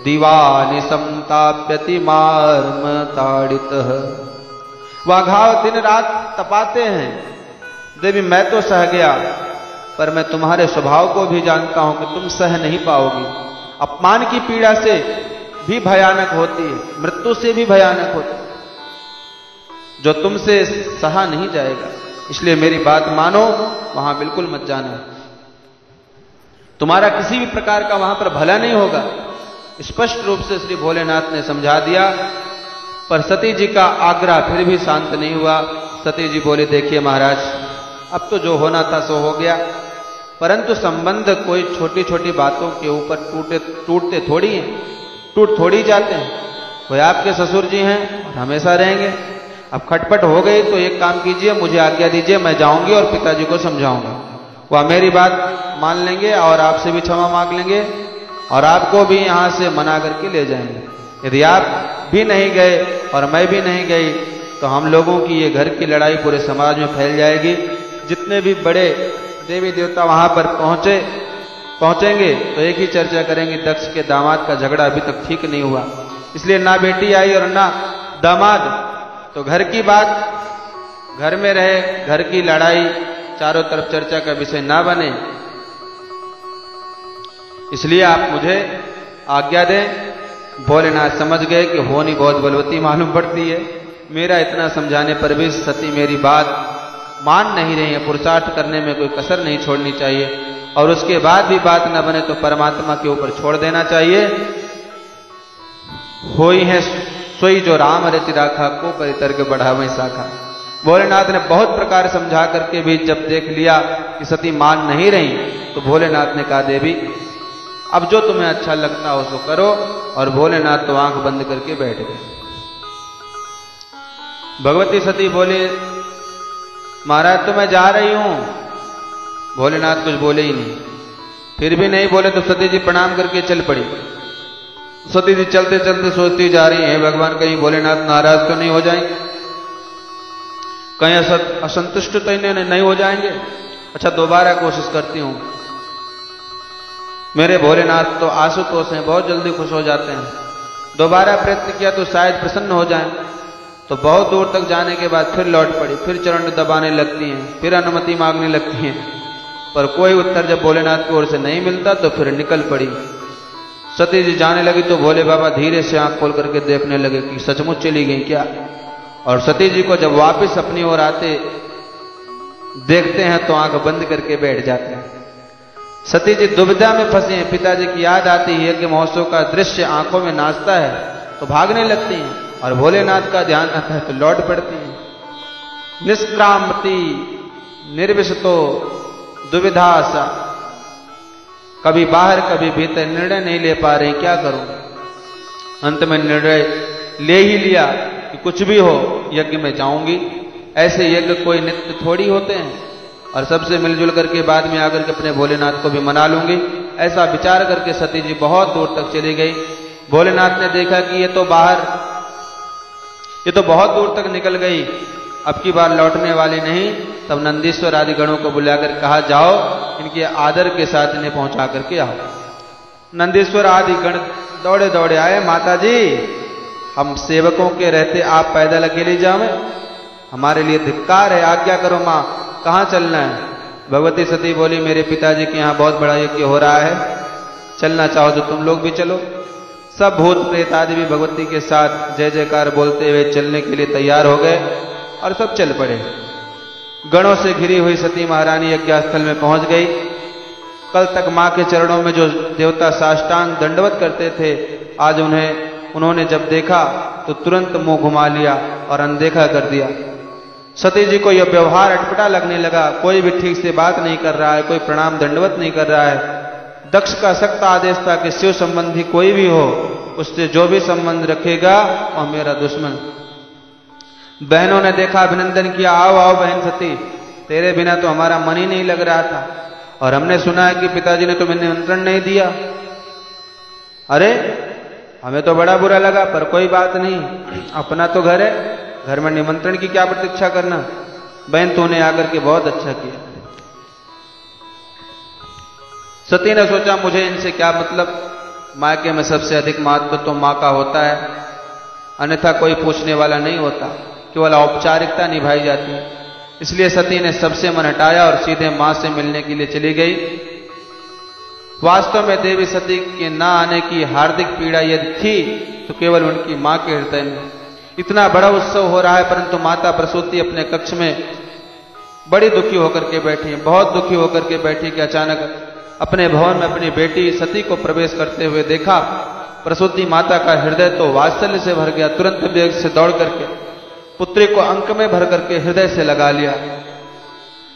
दीवानि संताप्यति मार्म ताड़ितः। वह घाव दिन रात तपाते हैं। देवी मैं तो सह गया, पर मैं तुम्हारे स्वभाव को भी जानता हूं कि तुम सह नहीं पाओगी। अपमान की पीड़ा से भी भयानक होती है, मृत्यु से भी भयानक होती है, जो तुमसे सहा नहीं जाएगा। इसलिए मेरी बात मानो, वहां बिल्कुल मत जाना। तुम्हारा किसी भी प्रकार का वहां पर भला नहीं होगा। स्पष्ट रूप से श्री भोलेनाथ ने समझा दिया, पर सती जी का आग्रह फिर भी शांत नहीं हुआ। सती जी बोले, देखिए महाराज, अब तो जो होना था सो हो गया, परंतु संबंध कोई छोटी छोटी बातों के ऊपर टूटते थोड़ी हैं, टूट थोड़ी जाते हैं। कोई आपके ससुर जी हैं और हमेशा रहेंगे। अब खटपट हो गई तो एक काम कीजिए, मुझे आज्ञा दीजिए, मैं जाऊंगी और पिताजी को समझाऊंगा। वह मेरी बात मान लेंगे और आपसे भी क्षमा मांग लेंगे और आपको भी यहां से मना करके ले जाएंगे। यदि आप भी नहीं गए और मैं भी नहीं गई तो हम लोगों की ये घर की लड़ाई पूरे समाज में फैल जाएगी। जितने भी बड़े देवी देवता वहां पर पहुंचेंगे तो एक ही चर्चा करेंगे, दक्ष के दामाद का झगड़ा अभी तक ठीक नहीं हुआ, इसलिए ना बेटी आई और ना दामाद, तो घर की बात घर में रहे, घर की लड़ाई चारों तरफ चर्चा का विषय ना बने। इसलिए आप मुझे आज्ञा दें। भोलेनाथ समझ गए कि होनी बहुत बलवती मालूम पड़ती है। मेरा इतना समझाने पर भी सती मेरी बात मान नहीं रही है। पुरुषार्थ करने में कोई कसर नहीं छोड़नी चाहिए और उसके बाद भी बात न बने तो परमात्मा के ऊपर छोड़ देना चाहिए। होई है सोई जो राम रचि राखा, को परितर्क बढ़ावे शाखा। भोलेनाथ ने बहुत प्रकार समझा करके भी जब देख लिया कि सती मान नहीं रही तो भोलेनाथ ने कहा, देवी अब जो तुम्हें अच्छा लगता हो सो करो। और भोलेनाथ तो आंख बंद करके बैठ गए। भगवती सती बोले, महाराज तो मैं जा रही हूं। भोलेनाथ कुछ बोले ही नहीं। फिर भी नहीं बोले तो सती जी प्रणाम करके चल पड़ी। सती जी चलते चलते सोचती जा रही हैं, भगवान कहीं भोलेनाथ नाराज तो नहीं हो जाएंगे, कहीं असंतुष्ट तो नहीं हो जाएंगे। अच्छा दोबारा कोशिश करती हूं। मेरे भोलेनाथ तो आशुतोष हैं, बहुत जल्दी खुश हो जाते हैं। दोबारा प्रयत्न किया तो शायद प्रसन्न हो जाएं। तो बहुत दूर तक जाने के बाद फिर लौट पड़ी, फिर चरण दबाने लगती हैं, फिर अनुमति मांगने लगती हैं, पर कोई उत्तर जब भोलेनाथ की ओर से नहीं मिलता तो फिर निकल पड़ी। सती जी जाने लगी तो भोले बाबा धीरे से आंख खोल करके देखने लगे कि सचमुच चली गई क्या। और सती जी को जब वापस अपनी ओर आते देखते हैं तो आंख बंद करके बैठ जाते हैं। सती जी दुविधा में फंसी हैं। पिताजी की याद आती है कि महोत्सव का दृश्य आंखों में नाचता है तो भागने लगती हैं, और भोलेनाथ का ध्यान आता है तो लौट पड़ती हैं। निष्क्रामति निर्विशतो दुविधा सा, कभी बाहर कभी भीतर, निर्णय नहीं ले पा रहे, क्या करूं। अंत में निर्णय ले ही लिया कि कुछ भी हो यज्ञ में जाऊंगी। ऐसे यज्ञ कोई नित्य थोड़ी होते हैं, और सबसे मिलजुल करके बाद में आकर के अपने भोलेनाथ को भी मना लूंगी। ऐसा विचार करके सती जी बहुत दूर तक चली गई। भोलेनाथ ने देखा कि ये तो बहुत दूर तक निकल गई, अब की बार लौटने वाली नहीं। तब नंदीश्वर आदि गणों को बुलाकर कहा, जाओ इनके आदर के साथ इन्हें पहुंचा करके आओ। नंदीश्वर आदि गण दौड़े दौड़े आए। माता जी, हम सेवकों के रहते आप पैदल अकेले जाओ, हमारे लिए धिक्कार है, आज्ञा करो मां, कहां चलना है। भगवती सती बोली, मेरे पिताजी के यहाँ बहुत बड़ा यज्ञ हो रहा है, चलना चाहो तो तुम लोग भी चलो। सब भूत प्रेत आदि भी भगवती के साथ जय जयकार बोलते हुए चलने के लिए तैयार हो गए, और सब चल पड़े। गणों से घिरी हुई सती महारानी यज्ञस्थल में पहुंच गई। कल तक मां के चरणों में जो देवता साष्टांग दंडवत करते थे, आज उन्होंने जब देखा तो तुरंत मुंह घुमा लिया और अनदेखा कर दिया। सती जी को यह व्यवहार अटपटा लगने लगा। कोई भी ठीक से बात नहीं कर रहा है, कोई प्रणाम दंडवत नहीं कर रहा है। दक्ष का सख्त आदेश था कि शिव संबंधी कोई भी हो, उससे जो भी संबंध रखेगा वह मेरा दुश्मन। बहनों ने देखा, अभिनंदन किया, आओ आओ बहन सती, तेरे बिना तो हमारा मन ही नहीं लग रहा था, और हमने सुना है कि पिताजी ने तुम्हें निमंत्रण नहीं दिया। अरे हमें तो बड़ा बुरा लगा, पर कोई बात नहीं, अपना तो घर है, घर में निमंत्रण की क्या प्रतीक्षा करना। बहन तूने आकर के बहुत अच्छा किया। सती ने सोचा, मुझे इनसे क्या मतलब, मायके में सबसे अधिक महत्व तो मां का होता है, अन्यथा कोई पूछने वाला नहीं होता, केवल औपचारिकता निभाई जाती है। इसलिए सती ने सबसे मन हटाया और सीधे मां से मिलने के लिए चली गई। वास्तव में देवी सती के न आने की हार्दिक पीड़ा यदि थी तो केवल उनकी मां के हृदय में। इतना बड़ा उत्सव हो रहा है, परंतु माता प्रसूति अपने कक्ष में बड़ी दुखी होकर के बैठी, बहुत दुखी होकर के बैठी कि अचानक अपने भवन में अपनी बेटी सती को प्रवेश करते हुए देखा। प्रसूति माता का हृदय तो वात्सल्य से भर गया। तुरंत वेग से दौड़ करके पुत्री को अंक में भर करके हृदय से लगा लिया।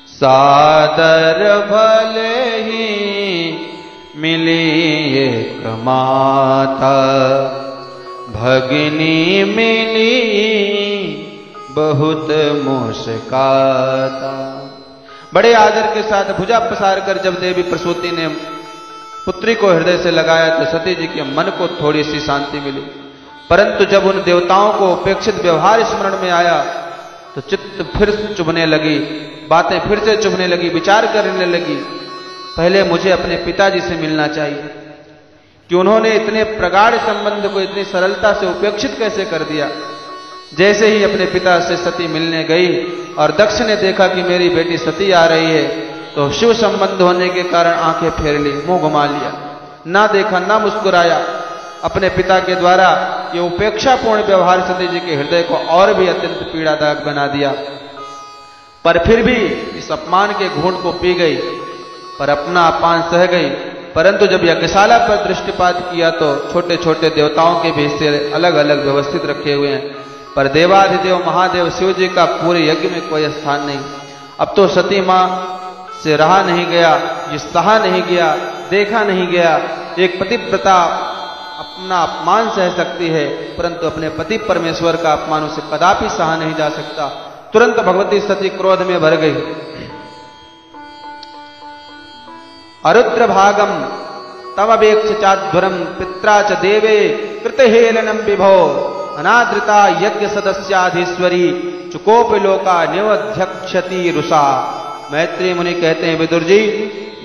सादर भले ही मिली एक माता, भगिनी मिली बहुत मुस्काता। बड़े आदर के साथ भुजा पसार कर जब देवी प्रसूति ने पुत्री को हृदय से लगाया तो सती जी के मन को थोड़ी सी शांति मिली। परंतु जब उन देवताओं को उपेक्षित व्यवहार स्मरण में आया तो चित्त फिर चुभने लगी, बातें फिर से चुभने लगी, विचार करने लगी, पहले मुझे अपने पिताजी से मिलना चाहिए कि उन्होंने इतने प्रगाढ़ संबंध को इतनी सरलता से उपेक्षित कैसे कर दिया। जैसे ही अपने पिता से सती मिलने गई और दक्ष ने देखा कि मेरी बेटी सती आ रही है तो शिव संबंध होने के कारण आंखें फेर ली, मुंह घुमा लिया, ना देखा ना मुस्कुराया। अपने पिता के द्वारा ये उपेक्षापूर्ण व्यवहार सती जी के हृदय को और भी अत्यंत पीड़ादायक बना दिया। पर फिर भी इस अपमान के घूंट को पी गई, पर अपना अपमान सह गई। परंतु जब यज्ञशाला पर दृष्टिपात किया तो छोटे छोटे देवताओं के भी हिस्से अलग अलग व्यवस्थित रखे हुए हैं, पर देवाधिदेव महादेव शिव जी का पूरे यज्ञ में कोई स्थान नहीं। अब तो सती मां से रहा नहीं गया, ये सहा नहीं गया, देखा नहीं गया। एक पतिव्रता अपना अपमान सह सकती है, परंतु अपने पति परमेश्वर का अपमान उसे कदापि सहा नहीं जा सकता। तुरंत भगवती सती क्रोध में भर गई। अरुद्र भागम तमवेक्ष चाध्वरम पित्रा च देवे कृतहेलनम विभो अनादृता यज्ञ सदस्याधीश्वरी चुकोप लोका निवध्यक्षति रुषा। मैत्री मुनि कहते हैं, विदुर जी,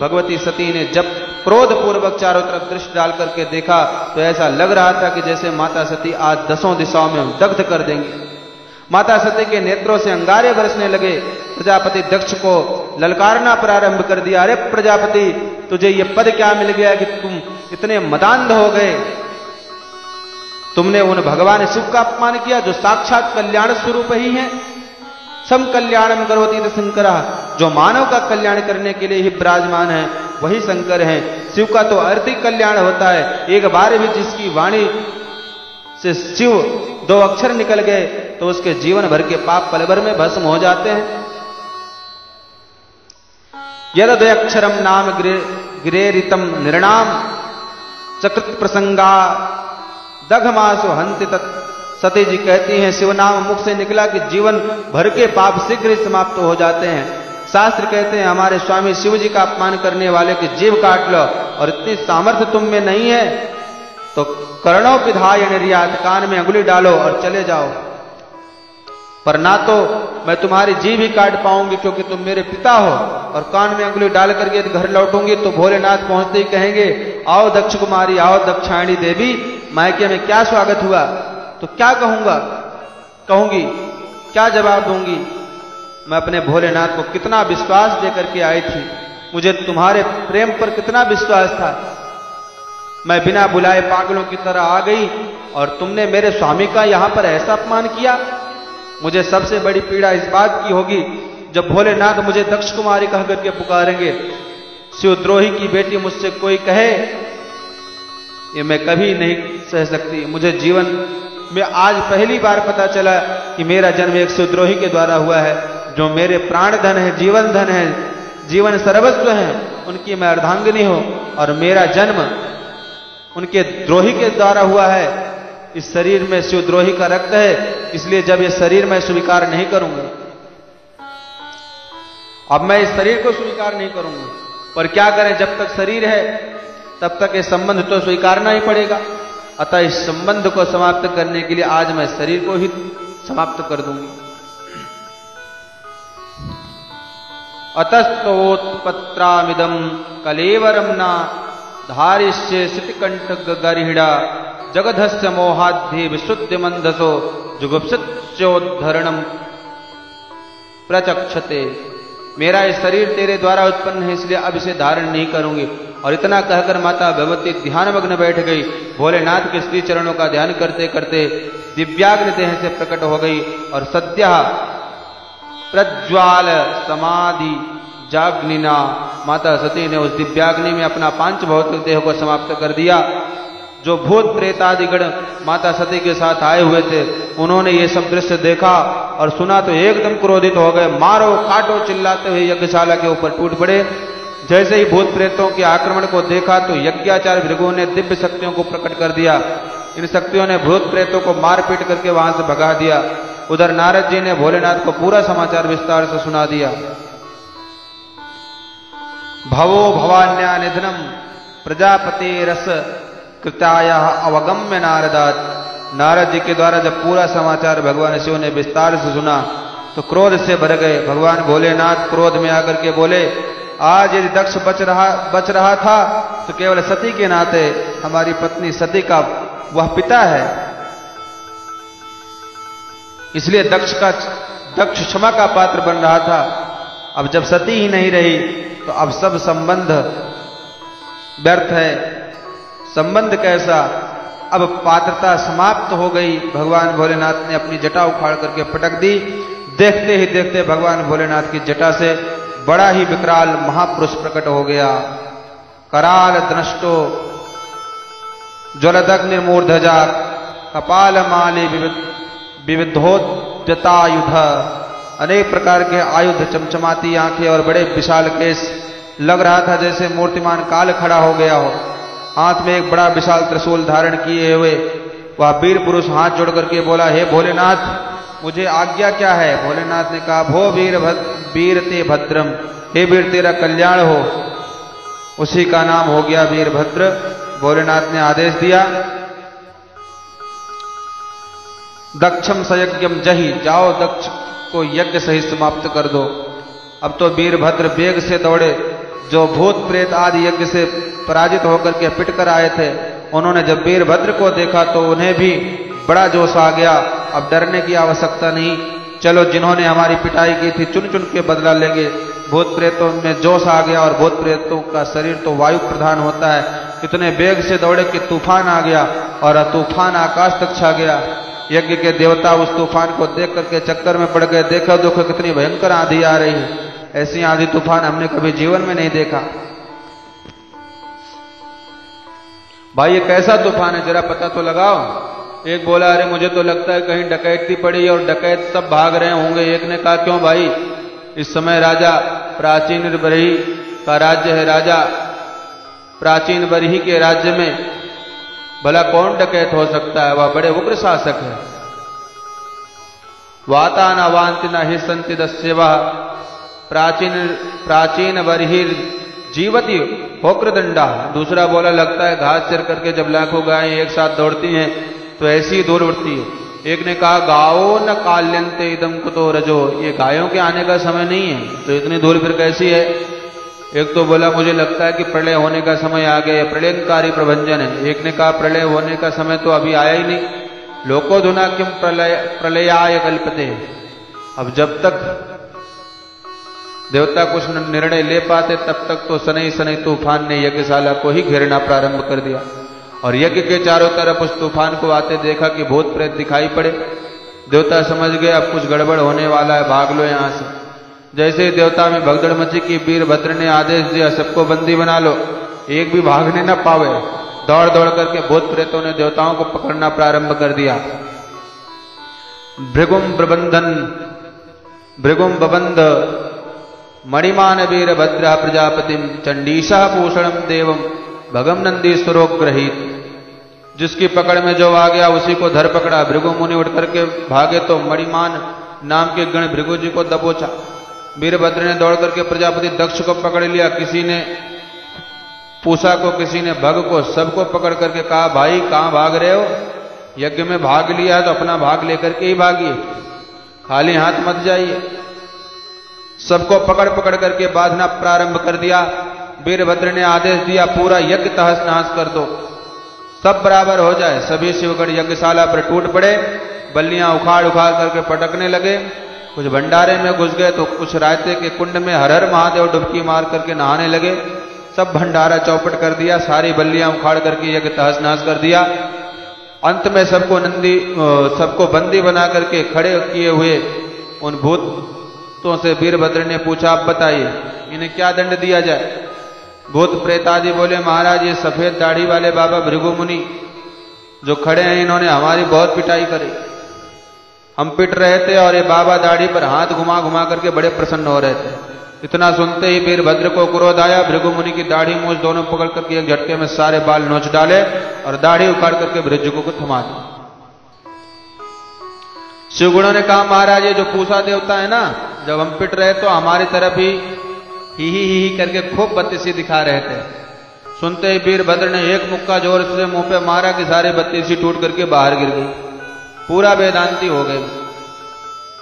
भगवती सती ने जब क्रोध पूर्वक चारों तरफ दृष्टि डाल करके देखा तो ऐसा लग रहा था कि जैसे माता सती आज 10 दिशाओं में दग्ध कर देंगी। माता सती के नेत्रों से अंगारे बरसने लगे। प्रजापति दक्ष को ललकारना प्रारंभ कर दिया, अरे प्रजापति, तुझे ये पद क्या मिल गया कि तुम इतने मदान्ध हो गए? तुमने उन भगवान शिव का अपमान किया जो साक्षात कल्याण स्वरूप ही है। सम कल्याणम करोति च शंकरः, जो मानव का कल्याण करने के लिए ही विराजमान है वही शंकर है। शिव का तो अर्थ ही कल्याण होता है। एक बार भी जिसकी वाणी से शिव 2 अक्षर निकल गए तो उसके जीवन भर के पाप पल भर में भस्म हो जाते हैं। यद 2 अक्षरम नाम गिरेरितम निर्णाम चकृत प्रसंगा दघमासु हंति तत्। सती जी कहती हैं, शिव नाम मुख से निकला कि जीवन भर के पाप शीघ्र ही समाप्त हो जाते हैं। शास्त्र कहते हैं, हमारे स्वामी शिव जी का अपमान करने वाले की जीभ काट लो, और इतनी सामर्थ्य तुम में नहीं है तो कर्णों पिधाय निर्यात, कान में अंगुली डालो और चले जाओ। पर ना तो मैं तुम्हारी जीभ ही काट पाऊंगी क्योंकि तुम मेरे पिता हो, और कान में अंगुली डाल करके घर लौटूंगी तो भोलेनाथ पहुंचते ही कहेंगे, आओ दक्ष कुमारी, आओ दक्षायणी देवी, मायके में क्या स्वागत हुआ? तो क्या कहूंगी, क्या जवाब दूंगी? मैं अपने भोलेनाथ को कितना विश्वास देकर के आई थी, मुझे तुम्हारे प्रेम पर कितना विश्वास था। मैं बिना बुलाए पागलों की तरह आ गई और तुमने मेरे स्वामी का यहां पर ऐसा अपमान किया। मुझे सबसे बड़ी पीड़ा इस बात की होगी जब भोलेनाथ मुझे दक्ष कुमारी कह करके पुकारेंगे। शिवद्रोही की बेटी मुझसे कोई कहे, ये मैं कभी नहीं सह सकती। मुझे जीवन में आज पहली बार पता चला कि मेरा जन्म एक शिवद्रोही के द्वारा हुआ है, जो मेरे प्राण धन है, जीवन धन है, जीवन सर्वस्व है, उनकी मैं अर्धांगिनी हूं, और मेरा जन्म उनके द्रोही के द्वारा हुआ है। इस शरीर में शिवद्रोही का रक्त है, इसलिए जब ये शरीर मैं स्वीकार नहीं करूंगा, अब मैं इस शरीर को स्वीकार नहीं करूंगा। पर क्या करें, जब तक शरीर है तब तक ये संबंध तो स्वीकारना ही पड़ेगा। अतः इस संबंध को समाप्त करने के लिए आज मैं शरीर को ही समाप्त कर दूंगी। अतस्तोत्पत्रामिदं कलेवरम न धारिष्ये सितिकंठ गरिहिड़ा जगधस्य मोहाद्धि विशुद्ध मंदसो जुगुप्सित्योद्धरणम प्रचक्षते। मेरा ये शरीर तेरे द्वारा उत्पन्न है, इसलिए अब इसे धारण नहीं करूंगी। और इतना कहकर माता भगवती ध्यानमग्न बैठ गई। भोलेनाथ के श्री चरणों का ध्यान करते करते दिव्याग्नि देह से प्रकट हो गई और सद्यः प्रज्वाल समाधि जाग्निना, माता सती ने उस दिव्याग्नि में अपना 5 भौतिक देह को समाप्त कर दिया। जो भूत प्रेतादिगण माता सती के साथ आए हुए थे, उन्होंने ये सब दृश्य देखा और सुना तो एकदम क्रोधित हो गए। मारो काटो चिल्लाते हुए यज्ञशाला के ऊपर टूट पड़े। जैसे ही भूत प्रेतों के आक्रमण को देखा तो यज्ञाचार्य भृगु ने दिव्य शक्तियों को प्रकट कर दिया। इन शक्तियों ने भूत प्रेतों को मार पीट करके वहां से भगा दिया। उधर नारद जी ने भोलेनाथ को पूरा समाचार विस्तार से सुना दिया। भवो भवान्या निधनम प्रजापति रस कृताया अवगम्य नारदात। नारद जी के द्वारा जब पूरा समाचार भगवान शिव ने विस्तार से सुना तो क्रोध से भर गए। भगवान भोलेनाथ क्रोध में आकर के बोले, आज यदि दक्ष बच रहा था तो केवल सती के नाते, हमारी पत्नी सती का वह पिता है, इसलिए दक्ष क्षमा का पात्र बन रहा था। अब जब सती ही नहीं रही तो अब सब संबंध व्यर्थ है। संबंध कैसा, अब पात्रता समाप्त हो गई। भगवान भोलेनाथ ने अपनी जटा उखाड़ करके पटक दी। देखते ही देखते भगवान भोलेनाथ की जटा से बड़ा ही विकराल महापुरुष प्रकट हो गया। कराल दृष्टो ज्वलदग्निर्मूर्धजा कपाल माली विविधोद्यतायुध। अनेक प्रकार के आयुध, चमचमाती आंखें और बड़े विशाल केस। लग रहा था जैसे मूर्तिमान काल खड़ा हो गया हो। हाथ में एक बड़ा विशाल त्रिशूल धारण किए हुए वह वीर पुरुष हाथ जोड़ करके बोला, हे भोलेनाथ, मुझे आज्ञा क्या है? भोलेनाथ ने कहा, भो वीर ते भद्रम, हे वीर तेरा कल्याण हो। उसी का नाम हो गया वीरभद्र। भोलेनाथ ने आदेश दिया, दक्षम सयज्ञम जही, जाओ दक्ष को यज्ञ सही समाप्त कर दो। अब तो वीरभद्र वेग से दौड़े। जो भूत प्रेत आदि यज्ञ से पराजित होकर के पिट कर आए थे, उन्होंने जब वीरभद्र को देखा तो उन्हें भी बड़ा जोश आ गया। अब डरने की आवश्यकता नहीं, चलो जिन्होंने हमारी पिटाई की थी चुन चुन के बदला लेंगे। भूत प्रेतों में जोश आ गया और भूत प्रेतों का शरीर तो वायु प्रधान होता है। इतने वेग से दौड़े कि तूफान आ गया और तूफान आकाश तक छा गया। यज्ञ के देवता उस तूफान को देख करके चक्कर में पड़ गए। देखो देखो कितनी भयंकर आंधी आ रही है, ऐसी आंधी तूफान हमने कभी जीवन में नहीं देखा। भाई ये कैसा तूफान है, जरा पता तो लगाओ। एक बोला, अरे मुझे तो लगता है कहीं डकैती पड़ी और डकैत सब भाग रहे होंगे। एक ने कहा, क्यों भाई, इस समय राजा प्राचीन बरही का राज्य है। राजा प्राचीन बरही के राज्य में भला कौन डकैत हो सकता है, वह बड़े उग्र शासक है। वाता न वांति न ही संति दस्यवा, प्राचीन बरही जीवती होक्रदंडा। दूसरा बोला, लगता है घास चर करके जब लाखों गायें एक साथ दौड़ती हैं तो ऐसी दूर उड़ती है। एक ने कहा, गाओ न काल्यंते इदम कुतो रजो, ये गायों के आने का समय नहीं है, तो इतनी दूर फिर कैसी है। एक तो बोला, मुझे लगता है कि प्रलय होने का समय आ गया, प्रलयकारी प्रभंजन है। एक ने कहा, प्रलय होने का समय तो अभी आया ही नहीं, लोकोधुना किम प्रलयाय कल्पते। अब जब तक देवता कुछ निर्णय ले पाते तब तक तो सनई सनई तूफान ने यज्ञशाला को ही घेरना प्रारंभ कर दिया। और यज्ञ के चारों तरफ उस तूफान को आते देखा कि भूत प्रेत दिखाई पड़े। देवता समझ गए अब कुछ गड़बड़ होने वाला है, भाग लो यहां से। जैसे ही देवता में भगदड़ मची कि वीरभद्र ने आदेश दिया, सबको बंदी बना लो, एक भी भागने न पावे। दौड़ दौड़ करके भूत प्रेतों ने देवताओं को पकड़ना प्रारंभ कर दिया। भृगुम बबंध मणिमान वीरभद्र प्रजापतिम चंडीशा भूषणम देवम भगम नंदी सुरोग्रहित। जिसकी पकड़ में जो आ गया उसी को धर पकड़ा। भृगु मुनि उठ करके भागे तो मणिमान नाम के गण भृगु जी को दबोचा। वीरभद्र ने दौड़ करके प्रजापति दक्ष को पकड़ लिया, किसी ने पूषा को, किसी ने भग को, सबको पकड़ करके कहा, भाई कहां भाग रहे हो, यज्ञ में भाग लिया है तो अपना भाग लेकर के ही भागिए, खाली हाथ मत जाइए। सबको पकड़ पकड़ करके बांधना प्रारंभ कर दिया। वीरभद्र ने आदेश दिया, पूरा यज्ञ तहस नहस कर दो, सब बराबर हो जाए। सभी शिवगण यज्ञशाला पर टूट पड़े, बल्लियां उखाड़ उखाड़ करके पटकने लगे। कुछ भंडारे में घुस गए तो कुछ रायते के कुंड में हर हर महादेव डुबकी मार करके नहाने लगे। सब भंडारा चौपट कर दिया, सारी बल्लियां उखाड़ करके यज्ञ तहस नहस कर दिया। अंत में सबको बंदी बना करके खड़े किए हुए उन भूतों से वीरभद्र ने पूछा, आप बताइए इन्हें क्या दंड दिया जाए। भूत प्रेतादि बोले, महाराज ये सफेद दाढ़ी वाले बाबा भृगु मुनि जो खड़े हैं, इन्होंने हमारी बहुत पिटाई करी। हम पिट रहे थे और ये बाबा दाढ़ी पर हाथ घुमा घुमा करके बड़े प्रसन्न हो रहे थे। इतना सुनते ही वीरभद्र को क्रोध आया। भृगु मुनि की दाढ़ी मूंछ दोनों पकड़ करके एक झटके में सारे बाल नोच डाले और दाढ़ी उखाड़ करके भृगु को थमा दिया। शिवगुणों ने कहा, महाराज ये जो पूषा देवता है ना, जब हम पिट रहे तो हमारी तरफ ही करके खूब बत्तीसी दिखा रहे थे। सुनते ही वीरभद्र ने एक मुक्का जोर से मुंह पे मारा कि सारी बत्तीसी टूट करके बाहर गिर गई, पूरा वेदांती हो गए,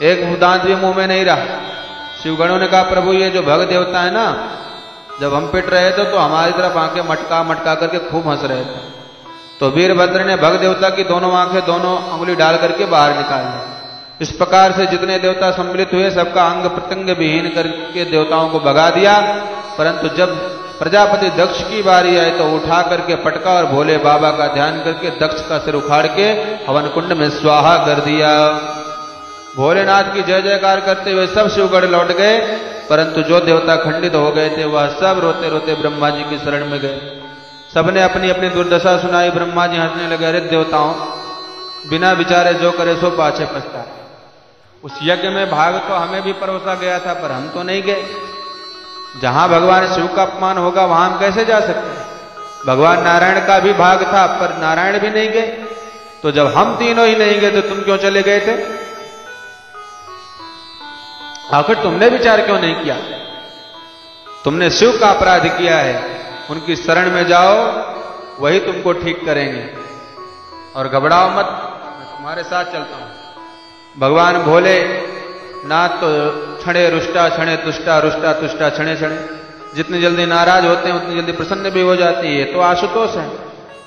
एक दांत भी मुंह में नहीं रहा। शिवगणों ने कहा, प्रभु ये जो भग देवता है ना, जब हम पिट रहे थे तो हमारी तरफ आंखें मटका मटका करके खूब हंस रहे थे। तो वीरभद्र ने भग देवता की दोनों आंखें दोनों अंगुली डाल करके बाहर निकाल ली। इस प्रकार से जितने देवता सम्मिलित हुए सबका अंग प्रत्यंग विहीन करके देवताओं को भगा दिया। परंतु जब प्रजापति दक्ष की बारी आई तो उठा करके पटका और भोले बाबा का ध्यान करके दक्ष का सिर उखाड़ के हवन कुंड में स्वाहा कर दिया। भोलेनाथ की जय जयकार करते हुए सब शिवगढ़ लौट गए, परंतु जो देवता खंडित हो गए थे वह सब रोते रोते ब्रह्मा जी की शरण में गए। सबने अपनी अपनी दुर्दशा सुनाई। ब्रह्मा जी हंसने लगे, अरे देवताओं, बिना विचारे जो करे सो पाछे पछताए। उस यज्ञ में भाग तो हमें भी परोसा गया था, पर हम तो नहीं गए। जहां भगवान शिव का अपमान होगा वहां हम कैसे जा सकते हैं। भगवान नारायण का भी भाग था, पर नारायण भी नहीं गए। तो जब हम तीनों ही नहीं गए तो तुम क्यों चले गए थे। आखिर तुमने विचार क्यों नहीं किया। तुमने शिव का अपराध किया है, उनकी शरण में जाओ, वही तुमको ठीक करेंगे, और घबराओ मत, मैं तुम्हारे साथ चलता हूं। भगवान भोले नाथ तो क्षणे रुष्टा क्षणे तुष्टा, रुष्टा तुष्टा क्षणे क्षणे, जितनी जल्दी नाराज होते हैं उतनी जल्दी प्रसन्न भी हो जाती है। तो आशुतोष है।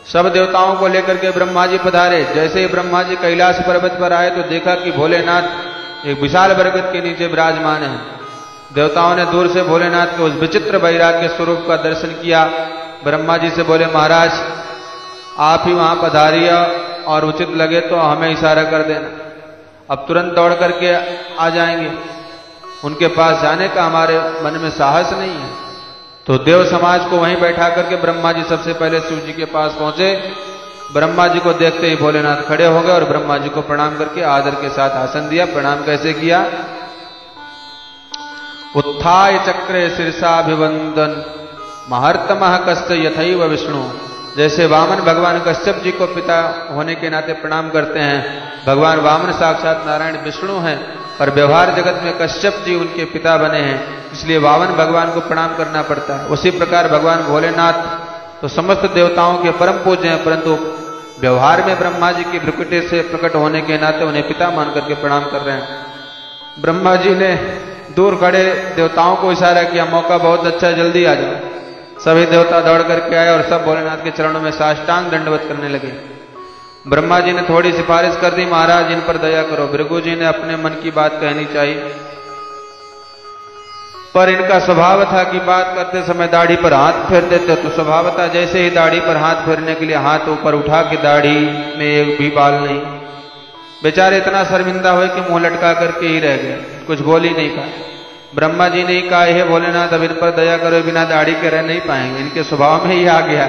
सब देवताओं को लेकर के ब्रह्मा जी पधारे। जैसे ही ब्रह्मा जी कैलाश पर्वत पर आए तो देखा कि भोलेनाथ एक विशाल बरगद के नीचे विराजमान है। देवताओं ने दूर से भोलेनाथ के उस विचित्र वैराग्य स्वरूप का दर्शन किया। ब्रह्मा जी से बोले, महाराज आप ही वहां पधारिए और उचित लगे तो हमें इशारा कर देना, अब तुरंत दौड़ करके आ जाएंगे। उनके पास जाने का हमारे मन में साहस नहीं है। तो देव समाज को वहीं बैठा करके ब्रह्मा जी सबसे पहले शिव जी के पास पहुंचे। ब्रह्मा जी को देखते ही भोलेनाथ खड़े हो गए और ब्रह्मा जी को प्रणाम करके आदर के साथ आसन दिया। प्रणाम कैसे किया? उत्थाय चक्रे शीर्षाभिवंदन महर्तमः कश्च यथैव विष्णु। जैसे वामन भगवान कश्यप जी को पिता होने के नाते प्रणाम करते हैं, भगवान वामन साक्षात नारायण विष्णु हैं, पर व्यवहार जगत में कश्यप जी उनके पिता बने हैं, इसलिए वामन भगवान को प्रणाम करना पड़ता है। उसी प्रकार भगवान भोलेनाथ तो समस्त देवताओं के परम पूज्य हैं, परंतु व्यवहार में ब्रह्मा जी की भ्रुकुटी से प्रकट होने के नाते उन्हें पिता मान करके प्रणाम कर रहे हैं। ब्रह्मा जी ने दूर खड़े देवताओं को इशारा किया, मौका बहुत अच्छा, जल्दी आ जाओ। सभी देवता दौड़ करके आए और सब भोलेनाथ के चरणों में साष्टांग दंडवत करने लगे। ब्रह्मा जी ने थोड़ी सिफारिश कर दी, महाराज इन पर दया करो। भृगु जी ने अपने मन की बात कहनी चाहिए, पर इनका स्वभाव था कि बात करते समय दाढ़ी पर हाथ फेर देते। तो स्वभाव था जैसे ही दाढ़ी पर हाथ फेरने के लिए हाथ ऊपर उठा के दाढ़ी में एक भी बाल नहीं। बेचारे इतना शर्मिंदा हुए कि मुंह लटका करके ही रह गए, कुछ बोल ही नहीं पाए। ब्रह्मा जी ने कहा, हे भोलेनाथ अब इन पर दया करो, बिना दाढ़ी के रह नहीं पाएंगे, इनके स्वभाव में ही आ गया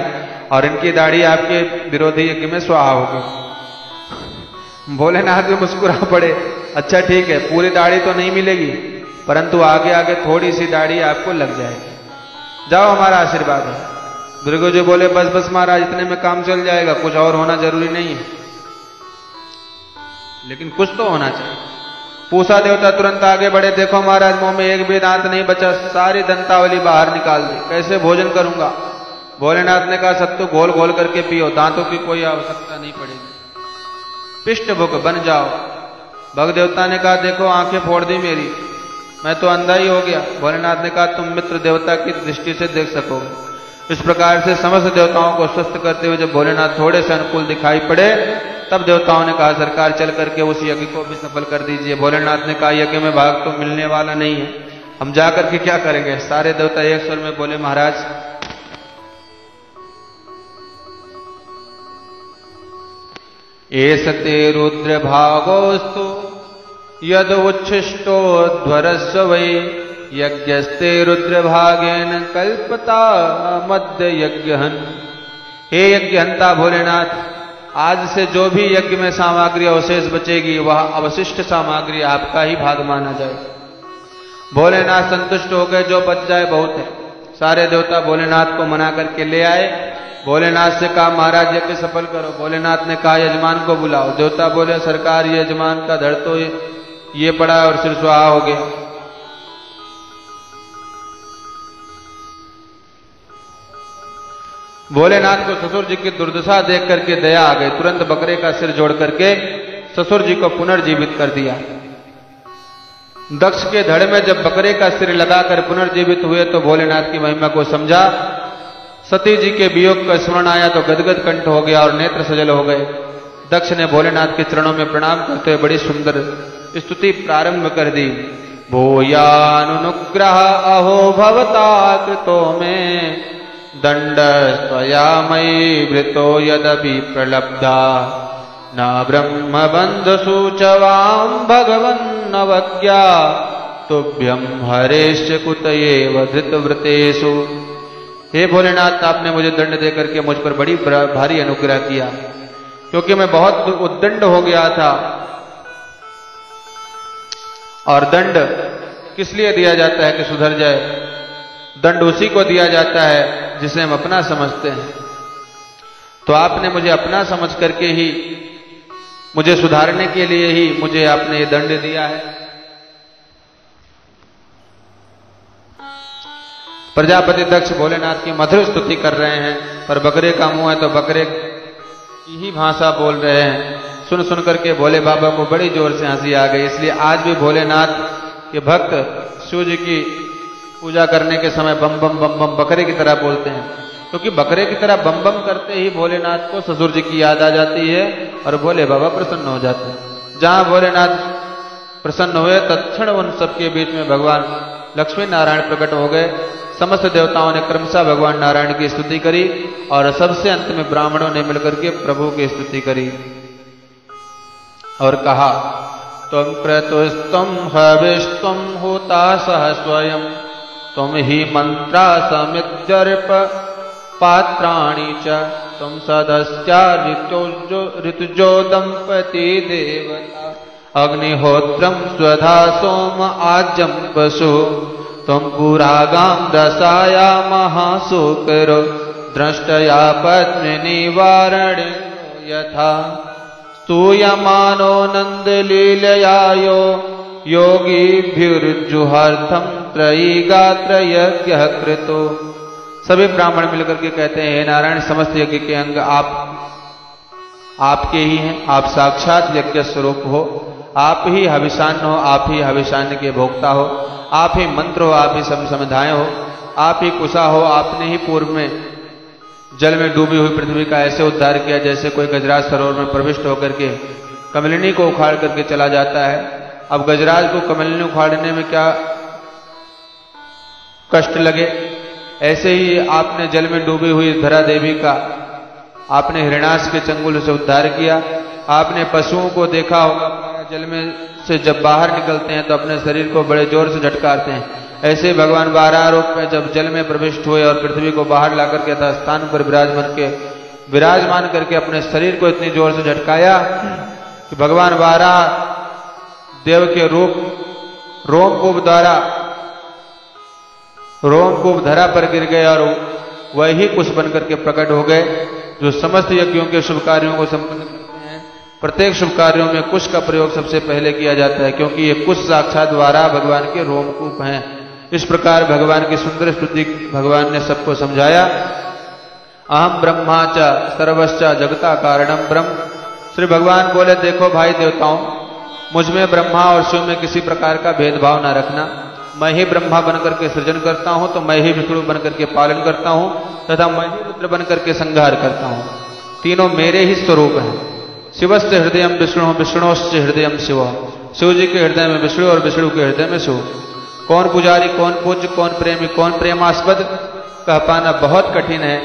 और इनकी दाढ़ी आपके विरोधी यज्ञ में स्वाहा हो गई। भोलेनाथ भी मुस्कुरा पड़े, अच्छा ठीक है, पूरी दाढ़ी तो नहीं मिलेगी, परंतु आगे आगे थोड़ी सी दाढ़ी आपको लग जाएगी, जाओ हमारा आशीर्वाद है। भृगु जी बोले, बस बस महाराज इतने में काम चल जाएगा, कुछ और होना जरूरी नहीं है, लेकिन कुछ तो होना चाहिए। पूषा देवता तुरंत आगे बढ़े, देखो महाराज मुंह में एक भी दांत नहीं बचा, सारी दंतावली बाहर निकाल दी, कैसे भोजन करूंगा? भोलेनाथ ने कहा, सत्तू घोल घोल करके पियो, दांतों की कोई आवश्यकता नहीं पड़ेगी, पिष्ट भुक बन जाओ। भग देवता ने कहा, देखो आंखें फोड़ दी मेरी, मैं तो अंधा ही हो गया। भोलेनाथ ने कहा, तुम मित्र देवता की दृष्टि से देख सकोगे। इस प्रकार से समस्त देवताओं को स्वस्थ करते हुए जब भोलेनाथ थोड़े से अनुकूल दिखाई पड़े, तब देवताओं ने कहा, सरकार चल करके उस यज्ञ को भी सफल कर दीजिए। भोलेनाथ ने कहा, यज्ञ में भाग तो मिलने वाला नहीं है, हम जा करके क्या करेंगे? सारे देवता एक स्वर में बोले, महाराज एष ते रुद्र भागोस्तु यद उच्छिष्टो ध्वरस्व वै यज्ञस्ते रुद्र भागेन कल्पता मध्य यज्ञहन। हे यज्ञहंता भोलेनाथ, आज से जो भी यज्ञ में सामग्री अवशेष बचेगी वह अवशिष्ट सामग्री आपका ही भाग माना जाए। भोलेनाथ संतुष्ट हो गए, जो बच जाए बहुत है। सारे देवता भोलेनाथ को मना करके ले आए। भोलेनाथ से कहा, महाराज यज्ञ सफल करो। भोलेनाथ ने कहा, यजमान को बुलाओ। देवता बोले, सरकार ये यजमान का धड़ तो ये पड़ा और सिर सुहा हो गया। भोलेनाथ को ससुर जी की दुर्दशा देख करके दया आ गई, तुरंत बकरे का सिर जोड़ करके ससुर जी को पुनर्जीवित कर दिया। दक्ष के धड़ में जब बकरे का सिर लगाकर पुनर्जीवित हुए तो भोलेनाथ की महिमा को समझा। सती जी के वियोग का स्मरण आया तो गदगद कंठ हो गया और नेत्र सजल हो गए। दक्ष ने भोलेनाथ के चरणों में प्रणाम करते हुए बड़ी सुंदर स्तुति प्रारंभ कर दी। भूयानुग्रह अहो भवता कृतो में दंड स्वया मयि वृतो यदपि प्रलब्धा न ब्रह्म बंध सूचवाम भगवन् अवज्ञा तुभ्यम हरेश कुतयेव धृतव्रतेषु। हे भोलेनाथ, आपने मुझे दंड देकर के मुझ पर बड़ी भारी अनुग्रह किया, क्योंकि मैं बहुत उद्दंड हो गया था। और दंड किस लिए दिया जाता है कि सुधर जाए? दंड उसी को दिया जाता है जिसे हम अपना समझते हैं। तो आपने मुझे अपना समझ करके ही, मुझे सुधारने के लिए ही मुझे आपने ये दंड दिया है। प्रजापति दक्ष भोलेनाथ की मधुर स्तुति कर रहे हैं, पर बकरे का मुंह है तो बकरे की ही भाषा बोल रहे हैं। सुन सुन करके भोले बाबा को बड़ी जोर से हंसी आ गई। इसलिए आज भी भोलेनाथ के भक्त शिव जी की पूजा करने के समय बम बम बम बम बकरे की तरह बोलते हैं, क्योंकि बकरे की तरह बम बम करते ही भोलेनाथ को ससुर जी की याद आ जाती है और भोले बाबा प्रसन्न हो जाते हैं। जहां भोलेनाथ प्रसन्न हुए तत्क्षण उन सबके बीच में भगवान लक्ष्मी नारायण प्रकट हो गए। समस्त देवताओं ने क्रमशः भगवान नारायण की स्तुति करी और सबसे अंत में ब्राह्मणों ने मिलकर के प्रभु की स्तुति करी और कहा, तुम क्रतुस्तम हविस्तम होता सह स्वयं, तुम ही मंत्रा समित्यर्प पात्राणि च, तुम सदस्या ऋतुजो दंपति देवता, अग्निहोत्रम स्वधा सोम आज्यम वसु, तुम पुरागाम रसाया महाशोकरो, दृष्टया पद्मिनी वारणि यथा, स्तूयमानो नंद लीलयायो योगीभ्युर्जुहार्थम त्रयी गात्र यज्ञ कृतो। सभी ब्राह्मण मिलकर के कहते हैं, हे नारायण, समस्त यज्ञ के अंग आपके ही हैं, आप साक्षात यज्ञ स्वरूप हो, आप ही हविषान्न हो, आप ही हविषान्न के भोक्ता हो, आप ही मंत्र हो, आप ही समिधाएं हो, आप ही कुशा हो। आपने ही पूर्व में जल में डूबी हुई पृथ्वी का ऐसे उद्धार किया जैसे कोई गजराज सरोवर में प्रविष्ट होकर के कमलिनी को उखाड़ करके चला जाता है। अब गजराज को कमलिनी उखाड़ने में क्या कष्ट लगे, ऐसे ही आपने जल में डूबी हुई धरा देवी का आपने हिरण्याक्ष के चंगुल से उद्धार किया। आपने पशुओं को देखा होगा, जल में से जब बाहर निकलते हैं तो अपने शरीर को बड़े जोर से झटकारते हैं। ऐसे भगवान बारह रूप में जब जल में प्रविष्ट हुए और पृथ्वी को बाहर ला करके स्थान पर विराजमान करके अपने शरीर को इतनी जोर से झटकाया कि भगवान बारह देव के रूप रोमकूप धरा पर गिर गए और वही कुश बनकर के प्रकट हो गए, जो समस्त यज्ञों के शुभ कार्यों को संपन्न करते हैं। प्रत्येक शुभ कार्यों में कुश का प्रयोग सबसे पहले किया जाता है, क्योंकि ये कुश साक्षात द्वारा भगवान के रोमकूप हैं। इस प्रकार भगवान की सुंदर स्तुति भगवान ने सबको समझाया। अहम ब्रह्मा च सर्वश्च जगता कारणम ब्रह्म। श्री भगवान बोले, देखो भाई देवताओं, मुझ में ब्रह्मा और शिव में किसी प्रकार का भेदभाव न रखना। मैं ही ब्रह्मा बनकर के सृजन करता हूं तो मैं ही विष्णु बनकर के पालन करता हूं तथा मैं ही रुद्र बनकर के संहार करता हूं। तीनों मेरे ही स्वरूप हैं। शिवस्य हृदय विष्णु, विष्णुश्च हृदय शिव। शिव जी के हृदय में विष्णु और विष्णु के हृदय में शिव। कौन पुजारी, कौन पूज्य, कौन प्रेमी, कौन प्रेमास्पद कह पाना बहुत कठिन है।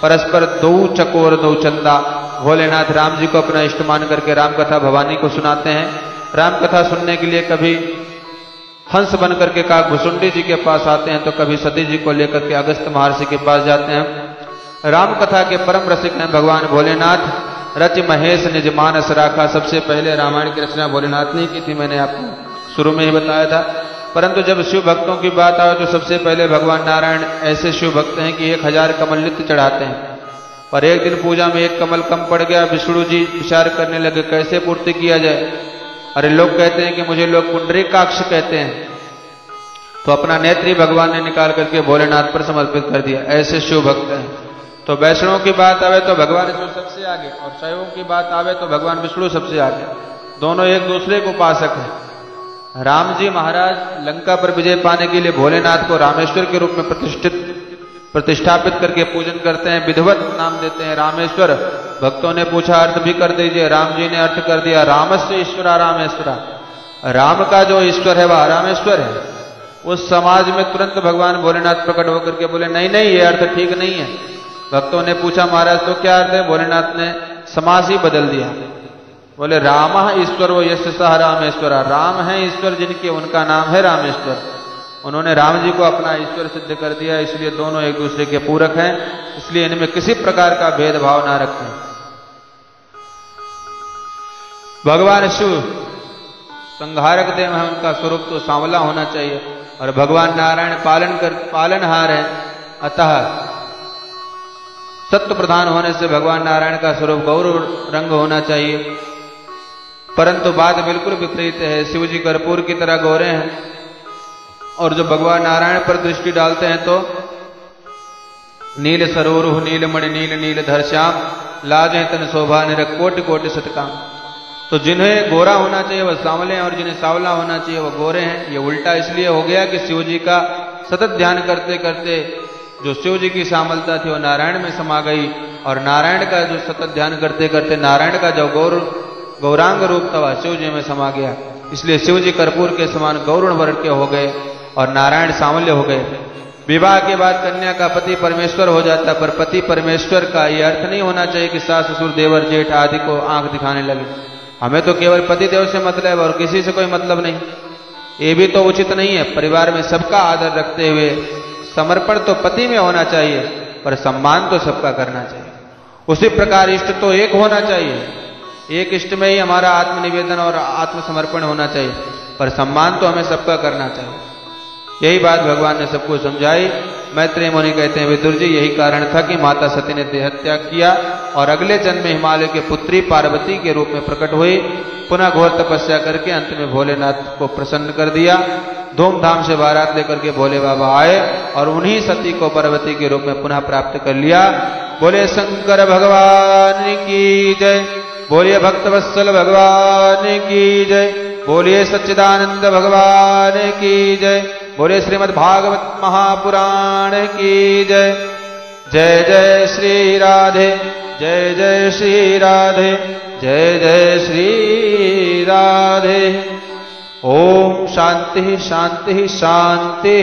परस्पर दो चकोर दो चंदा। भोलेनाथ राम जी को अपना इष्ट मान करके राम कथा भवानी को सुनाते हैं। राम कथा सुनने के लिए कभी हंस बन करके काकभुसुंडी जी के पास आते हैं तो कभी सती जी को लेकर के अगस्त महर्षि के पास जाते हैं। राम कथा के परम रसिक हैं भगवान भोलेनाथ। रच महेश निज मानस राखा। सबसे पहले रामायण की रचना भोलेनाथ ने की थी, मैंने आपको शुरू में ही बताया था। परंतु जब शिव भक्तों की बात आए तो सबसे पहले भगवान नारायण ऐसे शिव भक्त हैं कि 1000 कमल नित्य चढ़ाते हैं। पर एक दिन पूजा में एक कमल कम पड़ गया। विष्णु जी विचार करने लगे कैसे पूर्ति किया जाए। अरे लोग कहते हैं कि मुझे लोग पुंडरीकाक्ष कहते हैं, तो अपना नेत्री भगवान ने निकाल करके भोलेनाथ पर समर्पित कर दिया। ऐसे शिव भक्त हैं। तो वैष्णव की बात आवे तो भगवान शिव सबसे आगे और शैवों की बात आवे तो भगवान विष्णु सबसे आगे। दोनों एक दूसरे को उपासक हैं। राम जी महाराज लंका पर विजय पाने के लिए भोलेनाथ को रामेश्वर के रूप में प्रतिष्ठापित करके पूजन करते हैं। विधिवत नाम देते हैं रामेश्वर। भक्तों ने पूछा अर्थ भी कर दीजिए। राम जी ने अर्थ कर दिया, रामस्य ईश्वरा रामेश्वरा। राम का जो ईश्वर है वह रामेश्वर है। उस समाज में तुरंत भगवान भोलेनाथ प्रकट होकर के बोले, नहीं नहीं, ये अर्थ ठीक नहीं है। भक्तों ने पूछा महाराज तो क्या अर्थ है। भोलेनाथ ने समाज ही बदल दिया। बोले राम ईश्वर वो यश सह रामेश्वरा। राम है ईश्वर जिनके, उनका नाम है रामेश्वर। उन्होंने राम जी को अपना ईश्वर सिद्ध कर दिया। इसलिए दोनों एक दूसरे के पूरक हैं। इसलिए इनमें किसी प्रकार का भेदभाव ना रखें। भगवान शिव संहारक देव है, उनका स्वरूप तो सांवला होना चाहिए। और भगवान नारायण पालनहार है, अतः सत्य प्रधान होने से भगवान नारायण का स्वरूप गौर रंग होना चाहिए। परंतु बात बिल्कुल विपरीत है। शिव जी कर्पूर की तरह गोरे हैं और जो भगवान नारायण पर दृष्टि डालते हैं तो नील सरोरुह नीलमणि नील नील धर श्याम, लागे तन शोभा निरख कोटि कोटि सतकाम। तो जिन्हें गोरा होना चाहिए वह सांवले हैं, और जिन्हें सांवला होना चाहिए वह गोरे हैं। ये उल्टा इसलिए हो गया कि शिव जी का सतत ध्यान करते करते जो शिव जी की श्यामलता थी वो नारायण में समा गई, और नारायण का जो सतत ध्यान करते करते नारायण का जो गौरांग रूप था वह शिव जी में समा गया। इसलिए शिव जी कर्पूर के समान गौरुण वर्ण के हो गए और नारायण सांवल्य हो गए। विवाह के बाद कन्या का पति परमेश्वर हो जाता, पर पति परमेश्वर का यह अर्थ नहीं होना चाहिए कि सास ससुर देवर जेठ आदि को आंख दिखाने लगे। हमें तो केवल पति देव से मतलब और किसी से कोई मतलब नहीं। ये भी तो उचित नहीं है। परिवार में सबका आदर रखते हुए समर्पण तो पति में होना चाहिए, पर सम्मान तो सबका करना चाहिए। उसी प्रकार इष्ट तो एक होना चाहिए, एक इष्ट में ही हमारा आत्मनिवेदन और आत्मसमर्पण होना चाहिए, पर सम्मान तो हमें सबका करना चाहिए। यही बात भगवान ने सबको समझाई। मैत्रेय मुनि कहते हैं, विदुर जी यही कारण था कि माता सती ने देहत्याग किया और अगले जन्म में हिमालय के पुत्री पार्वती के रूप में प्रकट हुई। पुनः घोर तपस्या करके अंत में भोलेनाथ को प्रसन्न कर दिया। धूमधाम से बारात लेकर के भोले बाबा आए और उन्हीं सती को पार्वती के रूप में पुनः प्राप्त कर लिया। बोले शंकर भगवान की जय, बोलिए भक्तवत्सल भगवान की जय, बोलिए सच्चिदानंद भगवान की जय, बोलिए श्रीमद् भागवत महापुराण की जय। जय जय श्री राधे, जय जय श्री राधे, जय जय श्री राधे। ओम शांति शांति शांति।